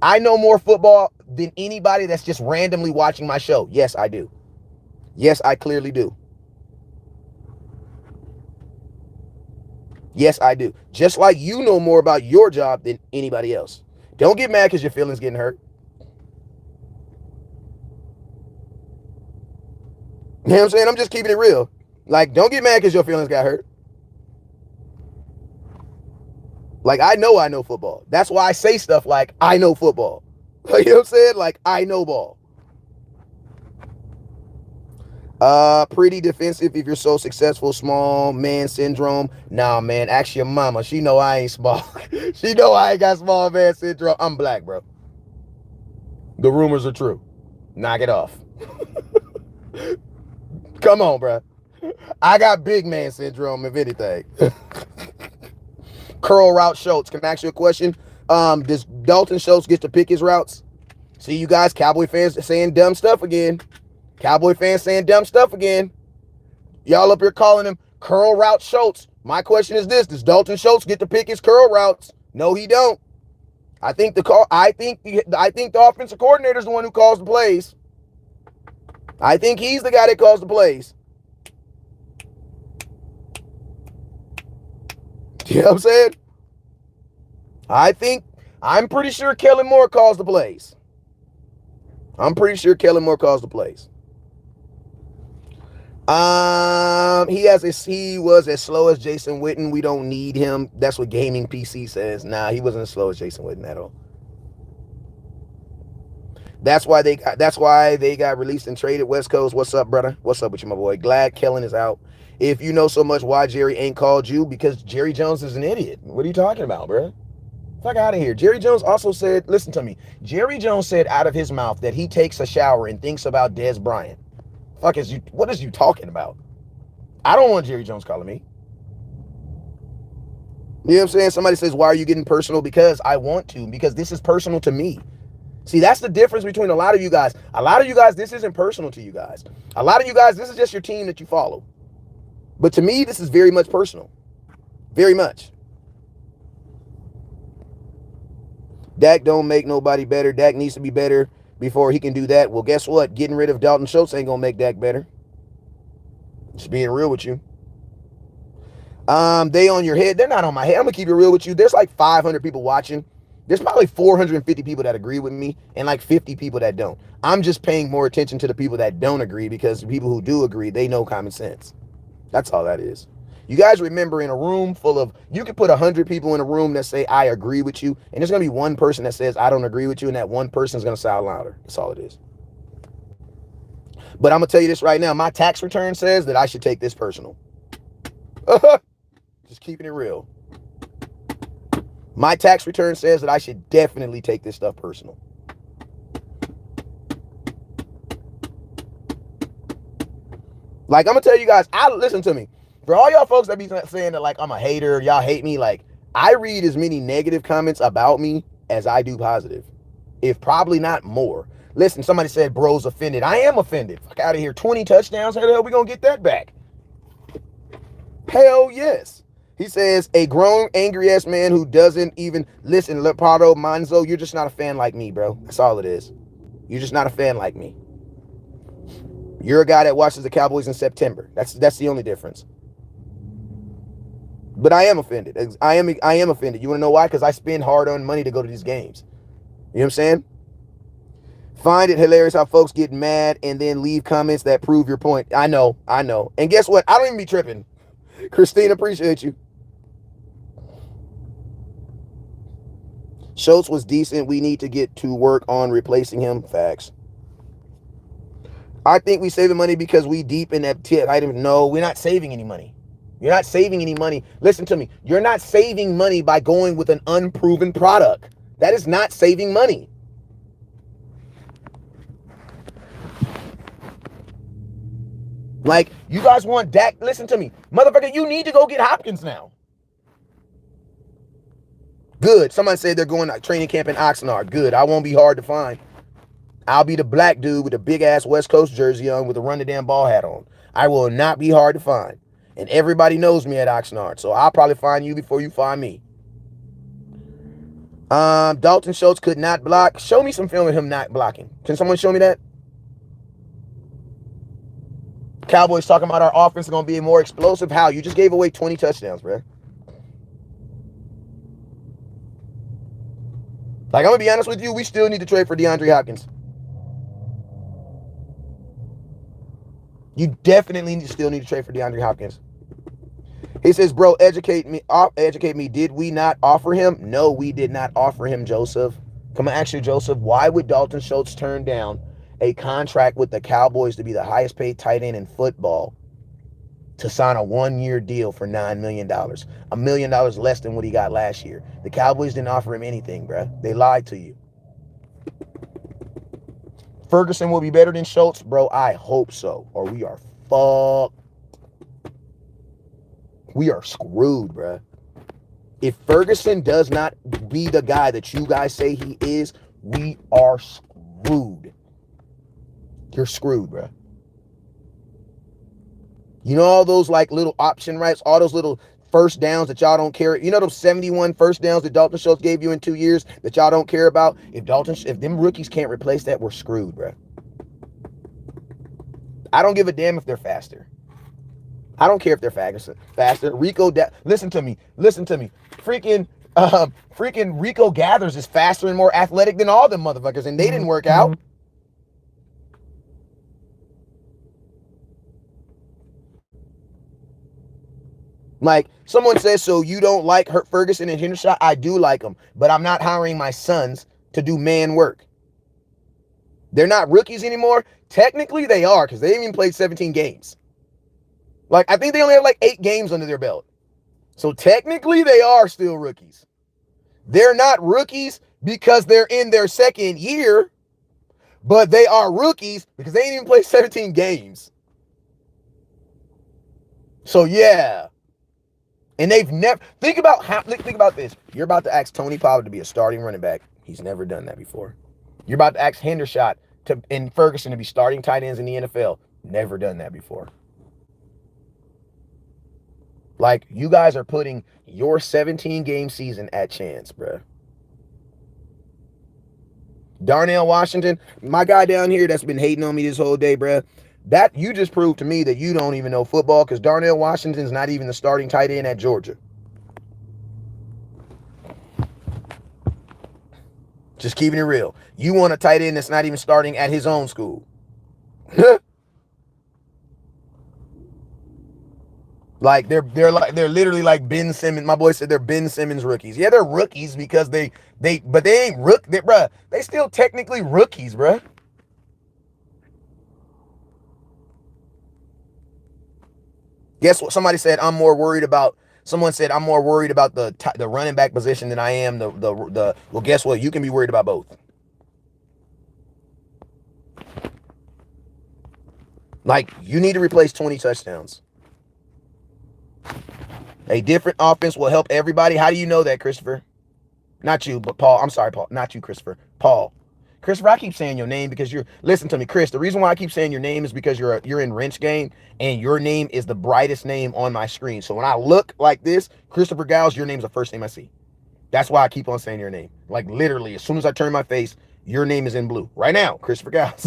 I know more football than anybody that's just randomly watching my show. Yes, I do. Yes, I clearly do. Yes, I do. Just like you know more about your job than anybody else. Don't get mad because your feelings getting hurt. You know what I'm saying? I'm just keeping it real. Like, don't get mad because your feelings got hurt. Like, I know football. That's why I say stuff like, I know football. Like, you know what I'm saying? Like, I know ball. Pretty defensive if you're so successful. Small man syndrome. Nah, man, ask your mama. She know I ain't small. She know I ain't got small man syndrome. I'm black, bro. The rumors are true. Knock it off. Come on, bro. I got big man syndrome, if anything. Curl route Schultz. Can I ask you a question? Does Dalton Schultz get to pick his routes? See, you guys, Cowboy fans saying dumb stuff again. Cowboy fans saying dumb stuff again. Y'all up here calling him curl route Schultz. My question is this: does Dalton Schultz get to pick his curl routes? No, he don't. I think the offensive coordinator is the one who calls the plays. I think he's the guy that calls the plays. You know what I'm saying? I'm pretty sure Kellen Moore calls the plays. I'm pretty sure Kellen Moore calls the plays. He was as slow as Jason Witten. We don't need him. That's what Gaming PC says. Nah, he wasn't as slow as Jason Witten at all. That's why they got released and traded. West Coast, what's up, brother? What's up with you, my boy? Glad Kellen is out. If you know so much why Jerry ain't called you, because Jerry Jones is an idiot. What are you talking about, bro? Fuck out of here. Jerry Jones also said, listen to me. Jerry Jones said out of his mouth that he takes a shower and thinks about Dez Bryant. What is you talking about? I don't want Jerry Jones calling me. You know what I'm saying? Somebody says, why are you getting personal? Because I want to, because this is personal to me. See, that's the difference between a lot of you guys. A lot of you guys, this isn't personal to you guys. A lot of you guys, this is just your team that you follow. But to me, this is very much personal. Very much. Dak don't make nobody better. Dak needs to be better before he can do that. Well, guess what? Getting rid of Dalton Schultz ain't going to make Dak better. Just being real with you. They on your head. They're not on my head. I'm going to keep it real with you. There's like 500 people watching. There's probably 450 people that agree with me and like 50 people that don't. I'm just paying more attention to the people that don't agree because the people who do agree, they know common sense. That's all that is. You guys remember in a room full of, you could put 100 people in a room that say, I agree with you. And there's going to be one person that says, I don't agree with you. And that one person is going to sound louder. That's all it is. But I'm going to tell you this right now. My tax return says that I should take this personal. Just keeping it real. My tax return says that I should definitely take this stuff personal. Like, I'm going to tell you guys, listen to me. For all y'all folks that be saying that, like, I'm a hater, y'all hate me, like, I read as many negative comments about me as I do positive. If probably not more. Listen, somebody said bro's offended. I am offended. Fuck out of here. 20 touchdowns. How the hell we going to get that back? Hell yes. He says, a grown, angry-ass man who doesn't even listen. Lepardo, Monzo, you're just not a fan like me, bro. That's all it is. You're just not a fan like me. You're a guy that watches the Cowboys in September. That's the only difference. But I am offended. I am offended. You want to know why? Because I spend hard-earned money to go to these games. You know what I'm saying? Find it hilarious how folks get mad and then leave comments that prove your point. I know. And guess what? I don't even be tripping. Christine, appreciate you. Schultz was decent. We need to get to work on replacing him. Facts. I think we saving money because we deep in that tip. I didn't know. We're not saving any money. You're not saving any money. Listen to me. You're not saving money by going with an unproven product. That is not saving money. Like, you guys want Dak. Listen to me. Motherfucker, you need to go get Hopkins now. Good. Somebody said they're going to training camp in Oxnard. Good. I won't be hard to find. I'll be the black dude with a big-ass West Coast jersey on with a run-the-damn ball hat on. I will not be hard to find. And everybody knows me at Oxnard, so I'll probably find you before you find me. Dalton Schultz could not block. Show me some film of him not blocking. Can someone show me that? Cowboys talking about our offense is going to be more explosive. How? You just gave away 20 touchdowns, bro. Like, I'm going to be honest with you, we still need to trade for DeAndre Hopkins. You definitely still need to trade for DeAndre Hopkins. He says, bro, educate me. Did we not offer him? No, we did not offer him, Joseph. Come on, actually, Joseph, why would Dalton Schultz turn down a contract with the Cowboys to be the highest paid tight end in football to sign a 1-year deal for $9 million? $1 million less than what he got last year. The Cowboys didn't offer him anything, bro. They lied to you. Ferguson will be better than Schultz, bro. I hope so. Or we are fucked. We are screwed, bro. If Ferguson does not be the guy that you guys say he is, we are screwed. You're screwed, bro. You know all those like little option rights, all those little first downs that y'all don't care. You know those 71 first downs that Dalton Schultz gave you in 2 years that y'all don't care about? If them rookies can't replace that, we're screwed, bro. I don't give a damn if they're faster. I don't care if they're faster. Listen to me. Freaking Rico Gathers is faster and more athletic than all them motherfuckers, and they didn't work out. Like, someone says, so you don't like Ferguson and Hendershot? I do like them, but I'm not hiring my sons to do man work. They're not rookies anymore. Technically, they are, because they haven't even played 17 games. Like, I think they only have like 8 games under their belt. So technically, they are still rookies. They're not rookies because they're in their second year, but they are rookies because they ain't even played 17 games. So yeah. And they've never, think about this. You're about to ask Tony Pollard to be a starting running back. He's never done that before. You're about to ask Hendershot and Ferguson to be starting tight ends in the NFL. Never done that before. Like, you guys are putting your 17-game season at chance, bruh. Darnell Washington, my guy down here that's been hating on me this whole day, bruh. That, you just proved to me that you don't even know football, because Darnell Washington's not even the starting tight end at Georgia. Just keeping it real. You want a tight end that's not even starting at his own school. Like, they're literally like Ben Simmons. My boy said they're Ben Simmons rookies. Yeah, they're rookies because but they ain't bruh. They still technically rookies, bruh. Guess what? Someone said I'm more worried about the running back position than I am well, guess what? You can be worried about both. Like, you need to replace 20 touchdowns. A different offense will help everybody. How do you know that, Christopher? Not you, but Paul. I'm sorry, Paul. Not you, Christopher. Paul. Christopher, I keep saying your name because listen to me, Chris. The reason why I keep saying your name is because you're in Wrench Game, and your name is the brightest name on my screen. So when I look like this, Christopher Giles, your name's the first name I see. That's why I keep on saying your name. Like, literally, as soon as I turn my face, your name is in blue. Right now, Christopher Giles.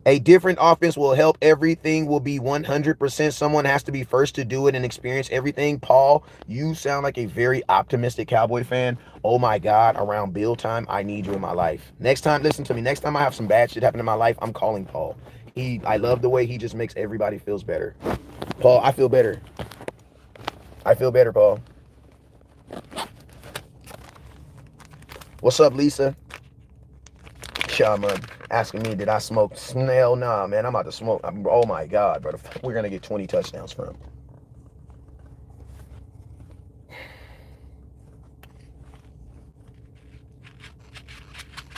A different offense will help. Everything will be 100%. Someone has to be first to do it and experience everything. Paul, you sound like a very optimistic Cowboy fan. Oh my God, around Bill time, I need you in my life. Next time, listen to me. Next time I have some bad shit happen in my life, I'm calling Paul. I love the way he just makes everybody feels better. Paul, I feel better. I feel better, Paul. What's up, Lisa? Shaman asking me, did I smoke? Hell nah, man. I'm about to smoke. Oh my God, brother. We're going to get 20 touchdowns from him.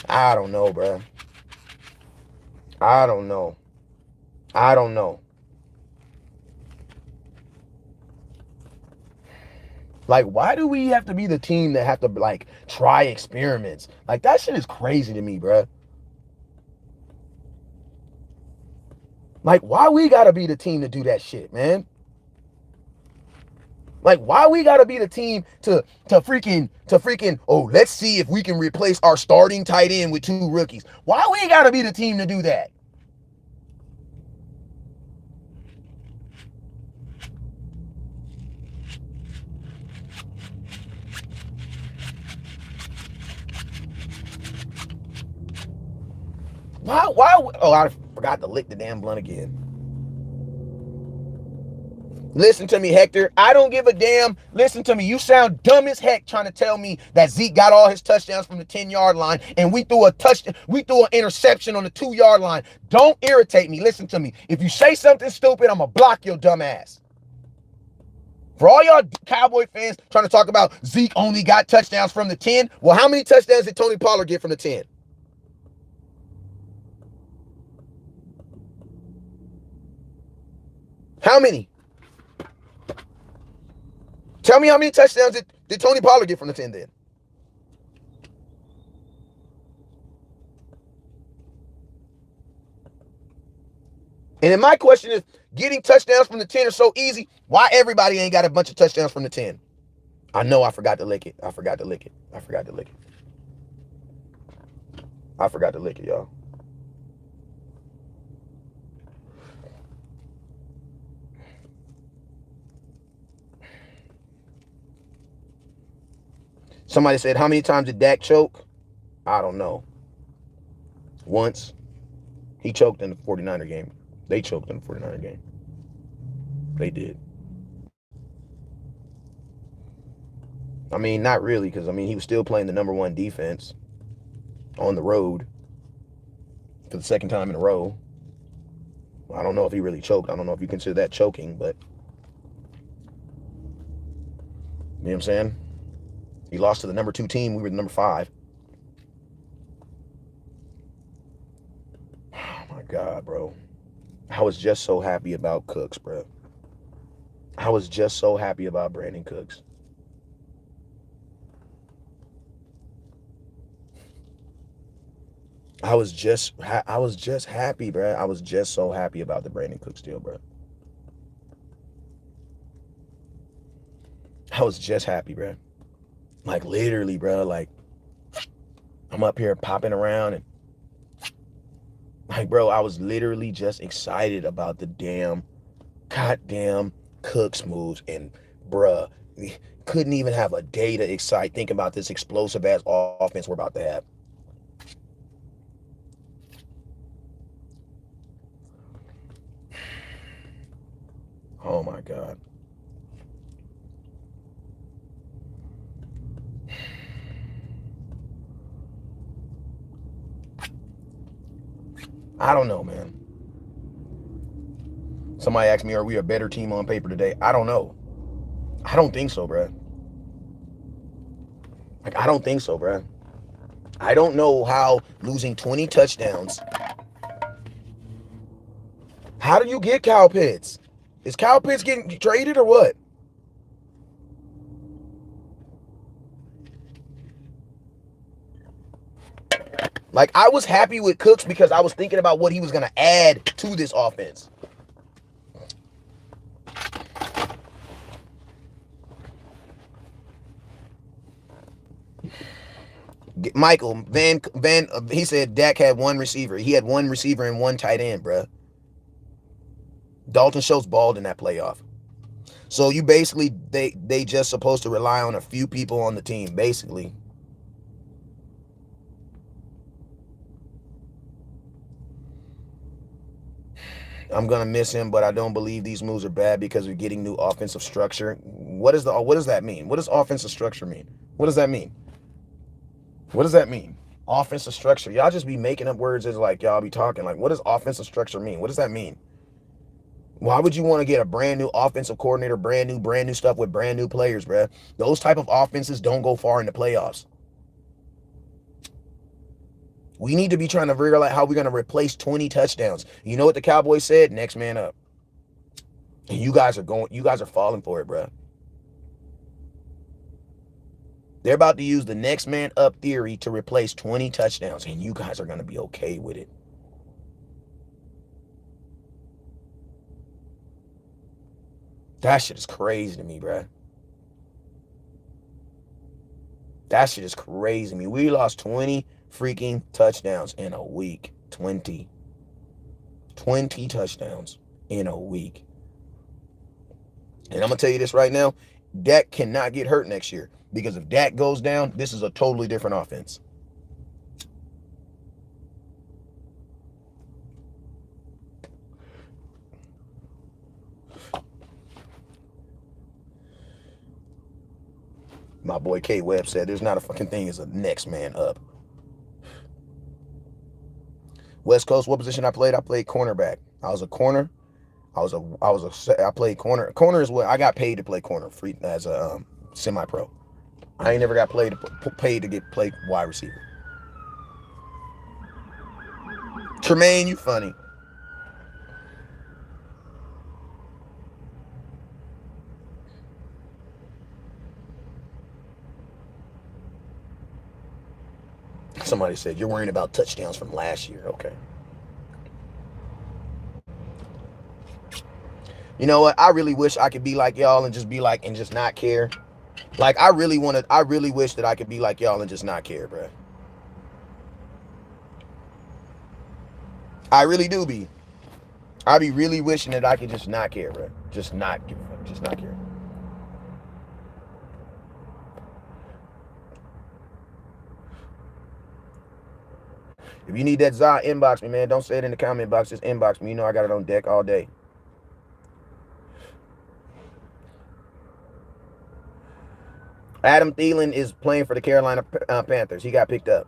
I don't know, bro. I don't know. Like, why do we have to be the team that have to, like, try experiments? Like, that shit is crazy to me, bro. Like, why we gotta be the team to do that shit, man? Like, why we gotta be the team to freaking, oh, let's see if we can replace our starting tight end with 2 rookies. Why we gotta be the team to do that? Why? Oh, I forgot to lick the damn blunt again. Listen to me, Hector. I don't give a damn. Listen to me. You sound dumb as heck trying to tell me that Zeke got all his touchdowns from the 10-yard line and we threw an interception on the 2-yard line. Don't irritate me. Listen to me. If you say something stupid, I'm going to block your dumb ass. For all y'all Cowboy fans trying to talk about Zeke only got touchdowns from the 10, well, how many touchdowns did Tony Pollard get from the 10? How many? Tell me how many touchdowns did Tony Pollard get from the 10 then? And then my question is, getting touchdowns from the 10 is so easy, why everybody ain't got a bunch of touchdowns from the 10? I know I forgot to lick it. I forgot to lick it, y'all. Somebody said, how many times did Dak choke? I don't know. Once. He choked in the 49er game. They choked in the 49er game. They did. I mean, not really, because, I mean, he was still playing the #1 defense on the road for the second time in a row. I don't know if he really choked. I don't know if you consider that choking, but you know what I'm saying? He lost to the #2 team. We were the #5. Oh, my God, bro. I was just so happy about Cooks, bro. I was just so happy about Brandon Cooks. I was just happy, bro. I was just so happy about the Brandon Cooks deal, bro. I was just happy, bro. Like, literally, bro. Like, I'm up here popping around and, like, bro, I was literally just excited about the goddamn Cooks moves. And, bruh, couldn't even have a day to think about this explosive ass offense we're about to have. Oh my God. I don't know, man. Somebody asked me, are we a better team on paper today? I don't know. I don't think so, bro. Like, I don't think so, bro. I don't know how losing 20 touchdowns. How do you get Kyle Pitts? Is Kyle Pitts getting traded or what? Like, I was happy with Cooks because I was thinking about what he was going to add to this offense. Michael, he said Dak had one receiver. He had one receiver and one tight end, bruh. Dalton Schultz balled in that playoff. So you basically, they just supposed to rely on a few people on the team, basically. I'm gonna miss him, but I don't believe these moves are bad because we're getting new offensive structure. What does that mean? What does offensive structure mean? What does that mean? What does that mean? Offensive structure. Y'all just be making up words as like y'all be talking. Like, what does offensive structure mean? What does that mean? Why would you want to get a brand new offensive coordinator, brand new stuff with brand new players, bruh? Those type of offenses don't go far in the playoffs. We need to be trying to figure out how we're going to replace 20 touchdowns. You know what the Cowboys said? Next man up. And you guys are falling for it, bruh. They're about to use the next man up theory to replace 20 touchdowns, and you guys are going to be okay with it. That shit is crazy to me, bruh. That shit is crazy to me. We lost 20 freaking touchdowns in a week. 20 touchdowns in a week. And I'm going to tell you this right now. Dak cannot get hurt next year. Because if Dak goes down, this is a totally different offense. My boy K Webb said there's not a fucking thing as a next man up. West Coast, what position I played? I played cornerback. I was a corner. I played corner. Corner is what I got paid to play corner free as a semi-pro. I ain't never got paid to play wide receiver. Tremaine, you funny. Somebody said you're worrying about touchdowns from last year. Okay. You know what? I really wish I could be like y'all and just be like and just not care. Like, I really wish that I could be like y'all and just not care, bro. I really do be. I be really wishing that I could just not care, bro. Just not give a fuck. Just not care. If you need that Za, inbox me, man. Don't say it in the comment box. Just inbox me. You know I got it on deck all day. Adam Thielen is playing for the Carolina Panthers. He got picked up.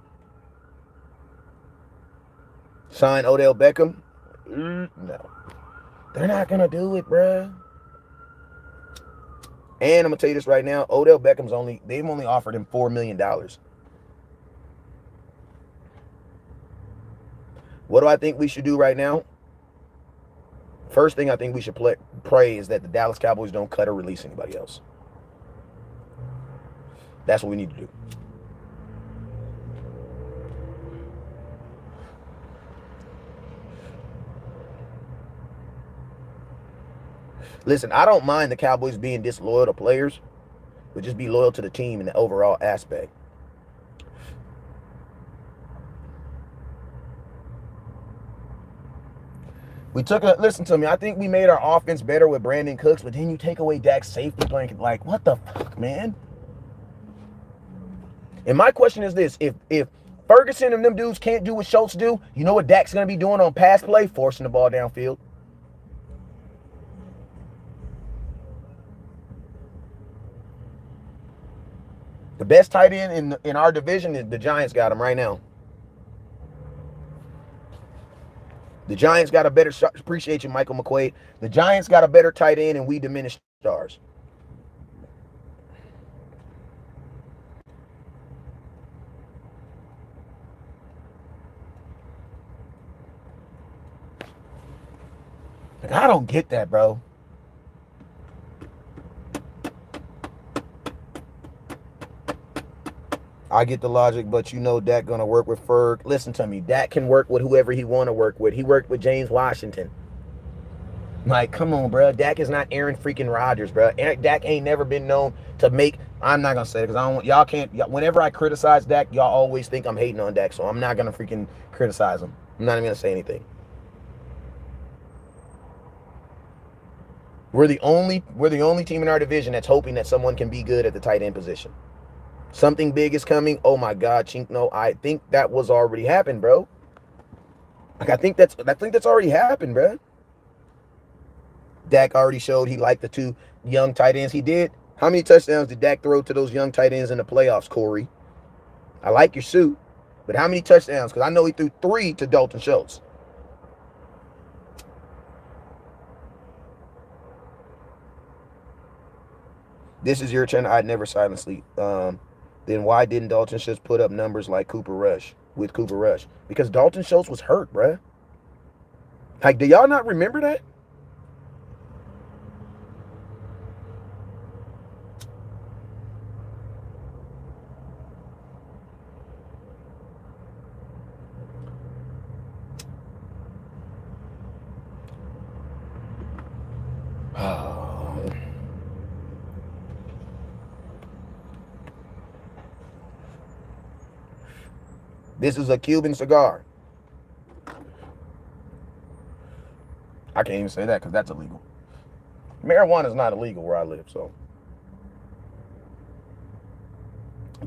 Sign Odell Beckham? No. They're not going to do it, bruh. And I'm going to tell you this right now. Odell Beckham's they've only offered him $4 million. What do I think we should do right now? First thing I think we should pray is that the Dallas Cowboys don't cut or release anybody else. That's what we need to do. Listen, I don't mind the Cowboys being disloyal to players, but just be loyal to the team in the overall aspect. Listen to me, I think we made our offense better with Brandon Cooks, but then you take away Dak's safety blanket. Like, what the fuck, man? And my question is this: if Ferguson and them dudes can't do what Schultz do, you know what Dak's gonna be doing on pass play? Forcing the ball downfield. The best tight end in our division is the Giants got him right now. The Giants got a better, appreciate you, Michael McQuaid. The Giants got a better tight end and we diminished stars. Like, I don't get that, bro. I get the logic, but you know Dak gonna work with Ferg. Listen to me, Dak can work with whoever he want to work with. He worked with James Washington. Like, come on, bro. Dak is not Aaron freaking Rodgers, bro. Dak ain't never been known to make. I'm not gonna say it because I don't. Y'all can't. Whenever I criticize Dak, y'all always think I'm hating on Dak, so I'm not gonna freaking criticize him. I'm not even gonna say anything. We're the only team in our division that's hoping that someone can be good at the tight end position. Something big is coming. Oh my God, Chink. No, I think that was already happened, bro. Like I think that's already happened, bro. Dak already showed he liked the two young tight ends. He did. How many touchdowns did Dak throw to those young tight ends in the playoffs, Corey? I like your suit, but how many touchdowns? Because I know he threw 3 to Dalton Schultz. This is your channel. I'd never silent sleep. Then why didn't Dalton Schultz put up numbers like Cooper Rush? Because Dalton Schultz was hurt, bruh. Like, do y'all not remember that? This is a Cuban cigar. I can't even say that because that's illegal. Marijuana is not illegal where I live, so.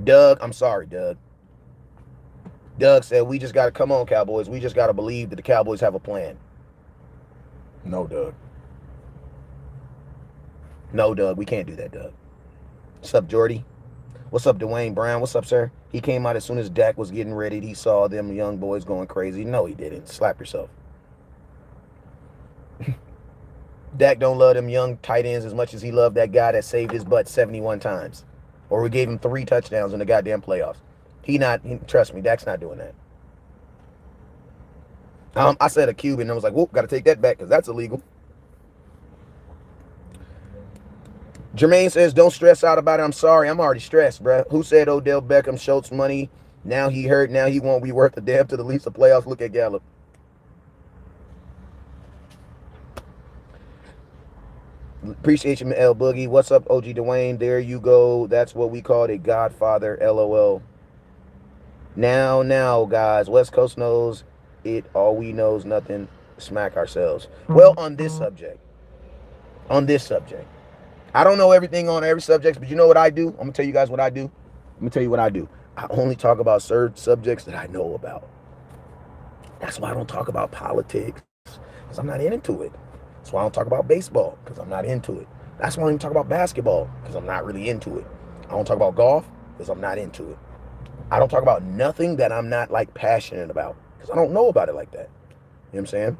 Doug, I'm sorry, Doug. Doug said, we just got to, come on, Cowboys. We just got to believe that the Cowboys have a plan. No, Doug. No, Doug, we can't do that, Doug. What's up, Jordy? What's up, Dwayne Brown? What's up, sir? He came out as soon as Dak was getting ready. He saw them young boys going crazy. No, he didn't. Slap yourself. Dak don't love them young tight ends as much as he loved that guy that saved his butt 71 times. Or we gave him 3 touchdowns in the goddamn playoffs. Trust me, Dak's not doing that. I said a Cuban, and I was like, whoop, got to take that back because that's illegal. Jermaine says, don't stress out about it. I'm sorry. I'm already stressed, bruh. Who said Odell Beckham Schultz money? Now he hurt. Now he won't be worth a damn to the least of playoffs. Look at Gallup. Appreciate you, L Boogie. What's up, OG Dwayne? There you go. That's what we called a Godfather. LOL. Now, guys. West Coast knows it. All we know is nothing. Smack ourselves. Well, on this subject. I don't know everything on every subject, but you know what I do? I'm gonna tell you guys what I do. I'm gonna tell you what I do. I only talk about certain subjects that I know about. That's why I don't talk about politics, because I'm not into it. That's why I don't talk about baseball, because I'm not into it. That's why I don't talk about basketball, because I'm not really into it. I don't talk about golf, because I'm not into it. I don't talk about nothing that I'm not like passionate about, because I don't know about it like that. You know what I'm saying?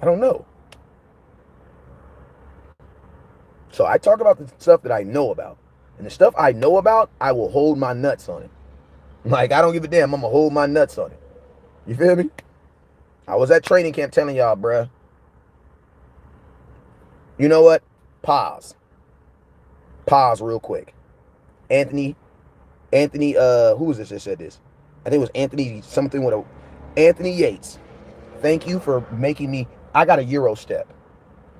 I don't know. So I talk about the stuff that I know about. And the stuff I know about, I will hold my nuts on it. Like, I don't give a damn. I'm going to hold my nuts on it. You feel me? I was at training camp telling y'all, bruh. You know what? Pause real quick. Anthony, who was this that said this? I think it was Anthony something with a, Anthony Yates. Thank you for making me, I got a Euro step.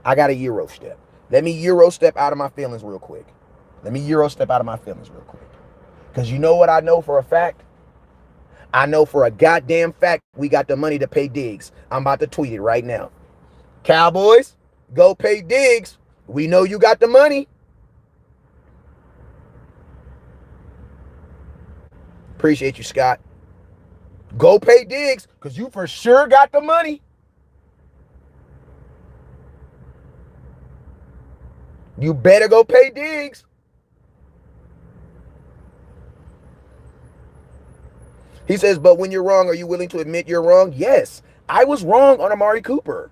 Let me Euro step out of my feelings real quick. Because you know what I know for a fact? I know for a goddamn fact we got the money to pay Diggs. I'm about to tweet it right now. Cowboys, go pay Diggs. We know you got the money. Appreciate you, Scott. Go pay Diggs, because you for sure got the money. You better go pay Diggs. He says, but when you're wrong, are you willing to admit you're wrong? Yes. I was wrong on Amari Cooper.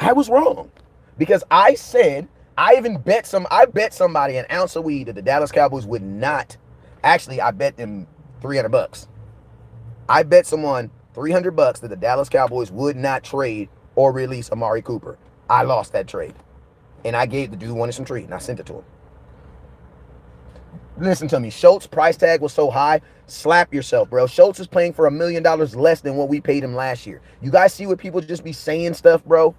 I was wrong. Because I said, I bet somebody an ounce of weed that the Dallas Cowboys would not. Actually, I bet them $300. I bet someone $300 that the Dallas Cowboys would not trade or release Amari Cooper. I lost that trade. And I gave the dude wanted some trade, and I sent it to him. Listen to me. Schultz price tag was so high. Slap yourself, bro. Schultz is playing for $1 million less than what we paid him last year. You guys see what people just be saying stuff, bro?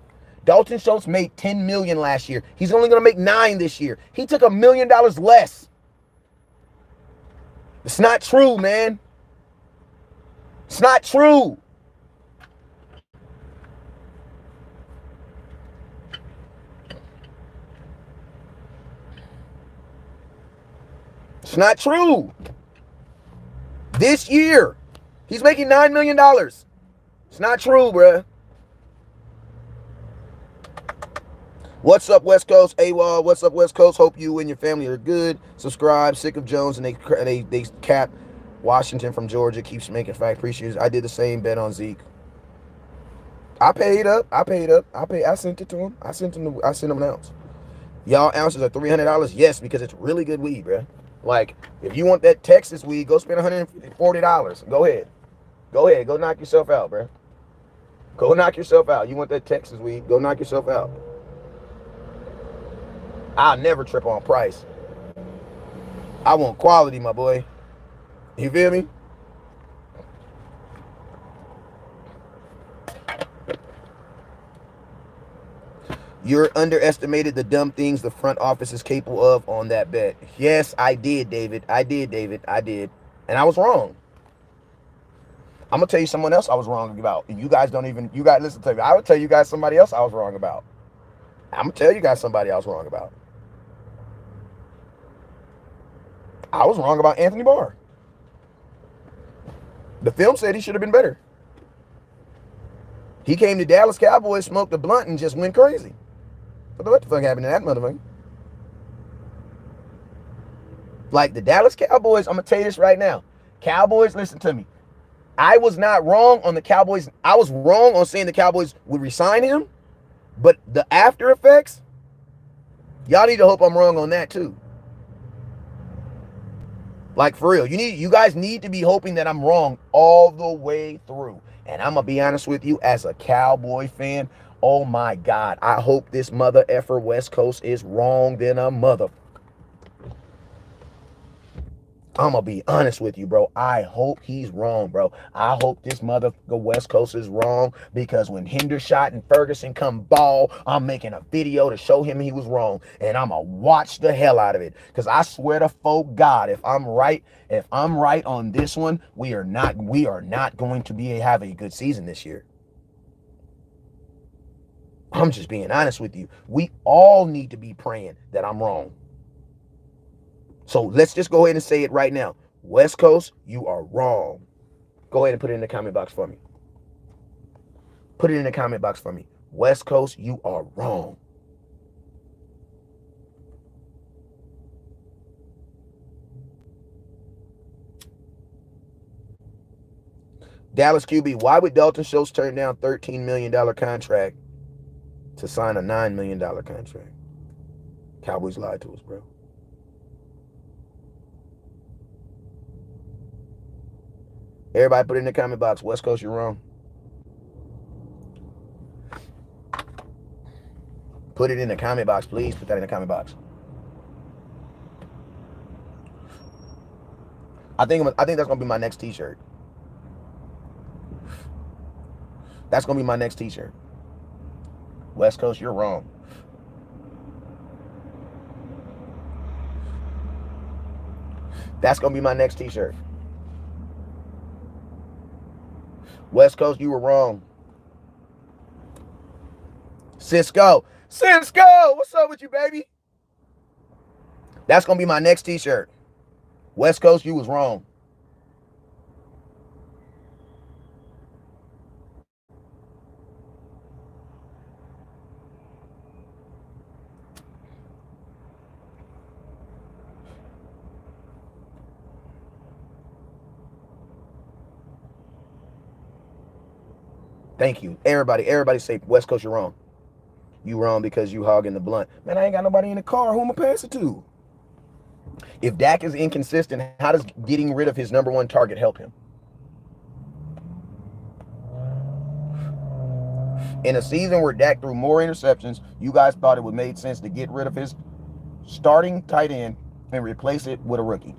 Dalton Schultz made $10 million last year. He's only going to make $9 million this year. He took $1 million less. It's not true, man. It's not true. It's not true. This year, he's making $9 million. It's not true, bruh. What's up, West Coast? AWOL, what's up, West Coast? Hope you and your family are good. Subscribe. Sick of Jones, and they cap Washington from Georgia. Keeps making fact appreciates. I did the same bet on Zeke. I paid up. I sent it to him. I sent him an ounce. Y'all ounces are $300? Yes, because it's really good weed, bruh. Like, if you want that Texas weed, go spend $140. Go ahead. Go knock yourself out, bro. Go knock yourself out. You want that Texas weed, go knock yourself out. I'll never trip on price. I want quality, my boy. You feel me? You're underestimated the dumb things the front office is capable of on that bet. Yes, I did, David. I did. And I was wrong. I'm going to tell you someone else I was wrong about. And you guys listen to me. I would tell you guys somebody else I was wrong about. I'm going to tell you guys somebody I was wrong about. I was wrong about Anthony Barr. The film said he should have been better. He came to Dallas Cowboys, smoked a blunt, and just went crazy. What the fuck happened to that motherfucker? Like the Dallas Cowboys, I'm going to tell you this right now. Cowboys, listen to me. I was not wrong on the Cowboys. I was wrong on saying the Cowboys would resign him. But the after effects, y'all need to hope I'm wrong on that too. Like for real. You guys need to be hoping that I'm wrong all the way through. And I'm going to be honest with you, as a Cowboy fan, oh my God, I hope this mother effer West Coast is wrong than a mother. I'm going to be honest with you, bro. I hope he's wrong, bro. I hope this motherfucker West Coast is wrong, because when Hendershot and Ferguson come ball, I'm making a video to show him he was wrong, and I'm going to watch the hell out of it, because I swear to folk God, if I'm right on this one, we are not going to have a good season this year. I'm just being honest with you. We all need to be praying that I'm wrong. So let's just go ahead and say it right now. West Coast, you are wrong. Go ahead and put it in the comment box for me. Put it in the comment box for me. West Coast, you are wrong. Dallas QB, why would Dalton Schultz turn down $13 million contract to sign a $9 million contract? Cowboys lied to us, bro. Everybody put it in the comment box. West Coast, you're wrong. Put it in the comment box, please. Put that in the comment box. I think that's gonna be my next T-shirt. That's gonna be my next T-shirt. West Coast, you're wrong. That's gonna be my next T-shirt. West Coast, you were wrong. Cisco, what's up with you, baby? That's gonna be my next T-shirt. West Coast, you was wrong. Thank you. Everybody say West Coast, you're wrong. You wrong because you hogging the blunt. Man, I ain't got nobody in the car. Who am I pass it to? If Dak is inconsistent, how does getting rid of his number one target help him? In a season where Dak threw more interceptions, you guys thought it would make sense to get rid of his starting tight end and replace it with a rookie.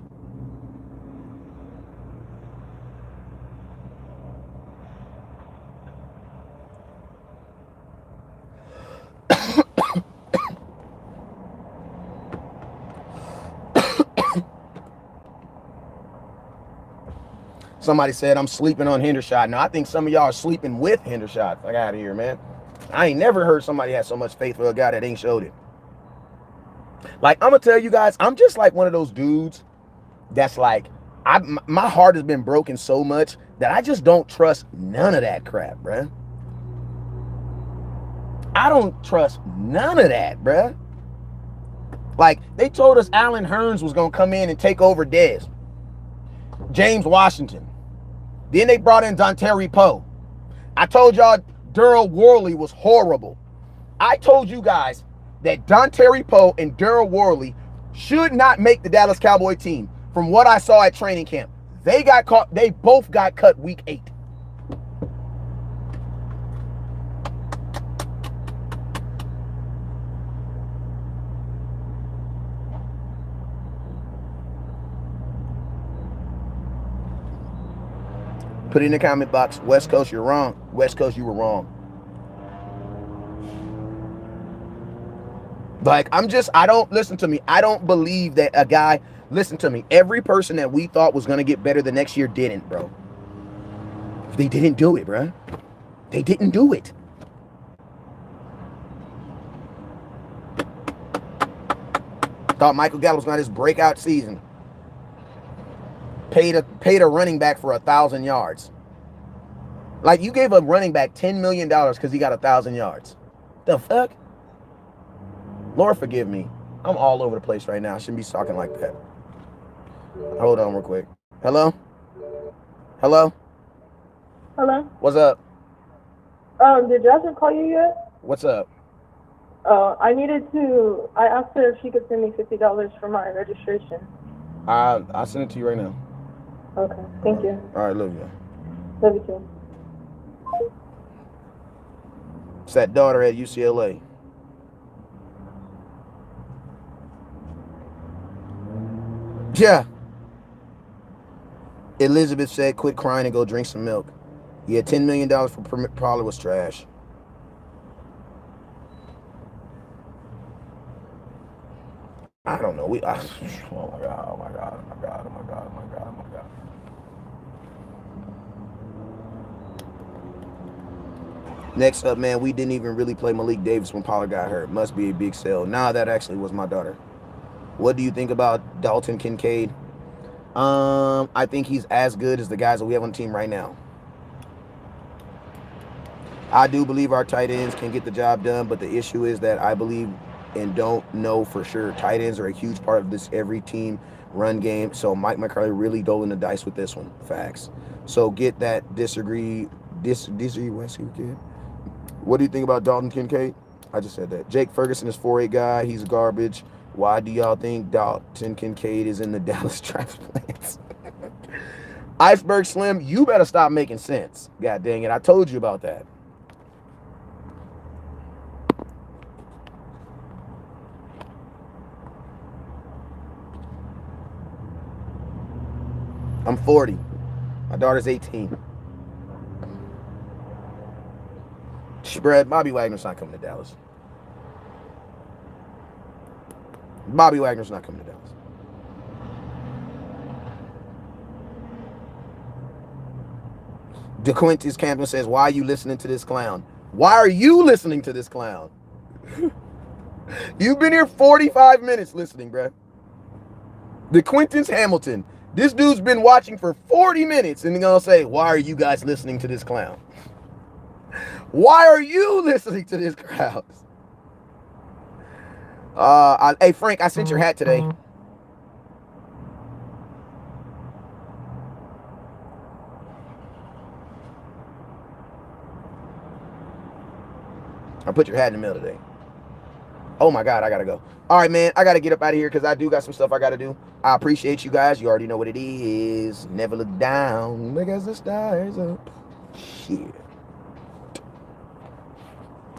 Somebody said I'm sleeping on Hendershot. Now, I think some of y'all are sleeping with Hendershot. Fuck out of here, man. I ain't never heard somebody have so much faith for a guy that ain't showed it. Like, I'm going to tell you guys, I'm just like one of those dudes that's like, my heart has been broken so much that I just don't trust none of that crap, bruh. I don't trust none of that, bruh. Like, they told us Allen Hurns was going to come in and take over Dez. James Washington. Then they brought in Dontari Poe. I told y'all Daryl Worley was horrible. I told you guys that Dontari Poe and Daryl Worley should not make the Dallas Cowboy team. From what I saw at training camp, they both got cut week 8. Put it in the comment box. West Coast, you're wrong. West Coast, you were wrong. Like, listen to me. I don't believe that a guy, listen to me. Every person that we thought was going to get better the next year didn't, bro. They didn't do it, bro. They didn't do it. Thought Michael Gallup was going to have his breakout season. Paid a running back for 1,000 yards. Like, you gave a running back $10 million because he got 1,000 yards. The fuck? Lord forgive me. I'm all over the place right now. I shouldn't be talking like that. Hold on real quick. Hello? Hello? Hello? What's up? Did Jasmine call you yet? What's up? I asked her if she could send me $50 for my registration. I'll send it to you right now. Okay, thank you. All right, love you. Love you too. It's that daughter at UCLA. Yeah. Elizabeth said, quit crying and go drink some milk. Yeah, $10 million for Pollard was trash. I don't know. Oh my God, oh my God, oh my God, oh my God, oh my God, oh my God. Next up, man, we didn't even really play Malik Davis when Pollard got hurt. Must be a big sell. Nah, that actually was my daughter. What do you think about Dalton Kincaid? I think he's as good as the guys that we have on the team right now. I do believe our tight ends can get the job done, but the issue is that I believe and don't know for sure tight ends are a huge part of this every team run game. So Mike McCarthy really doling the dice with this one. Facts. So get that disagree Wesley kid. What do you think about Dalton Kincaid? I just said that. Jake Ferguson is 4'8" guy. He's garbage. Why do y'all think Dalton Kincaid is in the Dallas transplants? Iceberg Slim, you better stop making sense. God dang it. I told you about that. I'm 40. My daughter's 18. Spread, Bobby Wagner's not coming to Dallas. Bobby Wagner's not coming to Dallas. DeQuintus Campbell says, why are you listening to this clown? Why are you listening to this clown? You've been here 45 minutes listening, bruh. DeQuintus Hamilton. This dude's been watching for 40 minutes and he's gonna say, why are you guys listening to this clown? Why are you listening to this crowd? Hey, Frank, I sent your hat today. I put your hat in the mail today. Oh my God, I gotta go. All right, man, I gotta get up out of here because I do got some stuff I gotta do. I appreciate you guys. You already know what it is. Never look down because the stars up. Shit.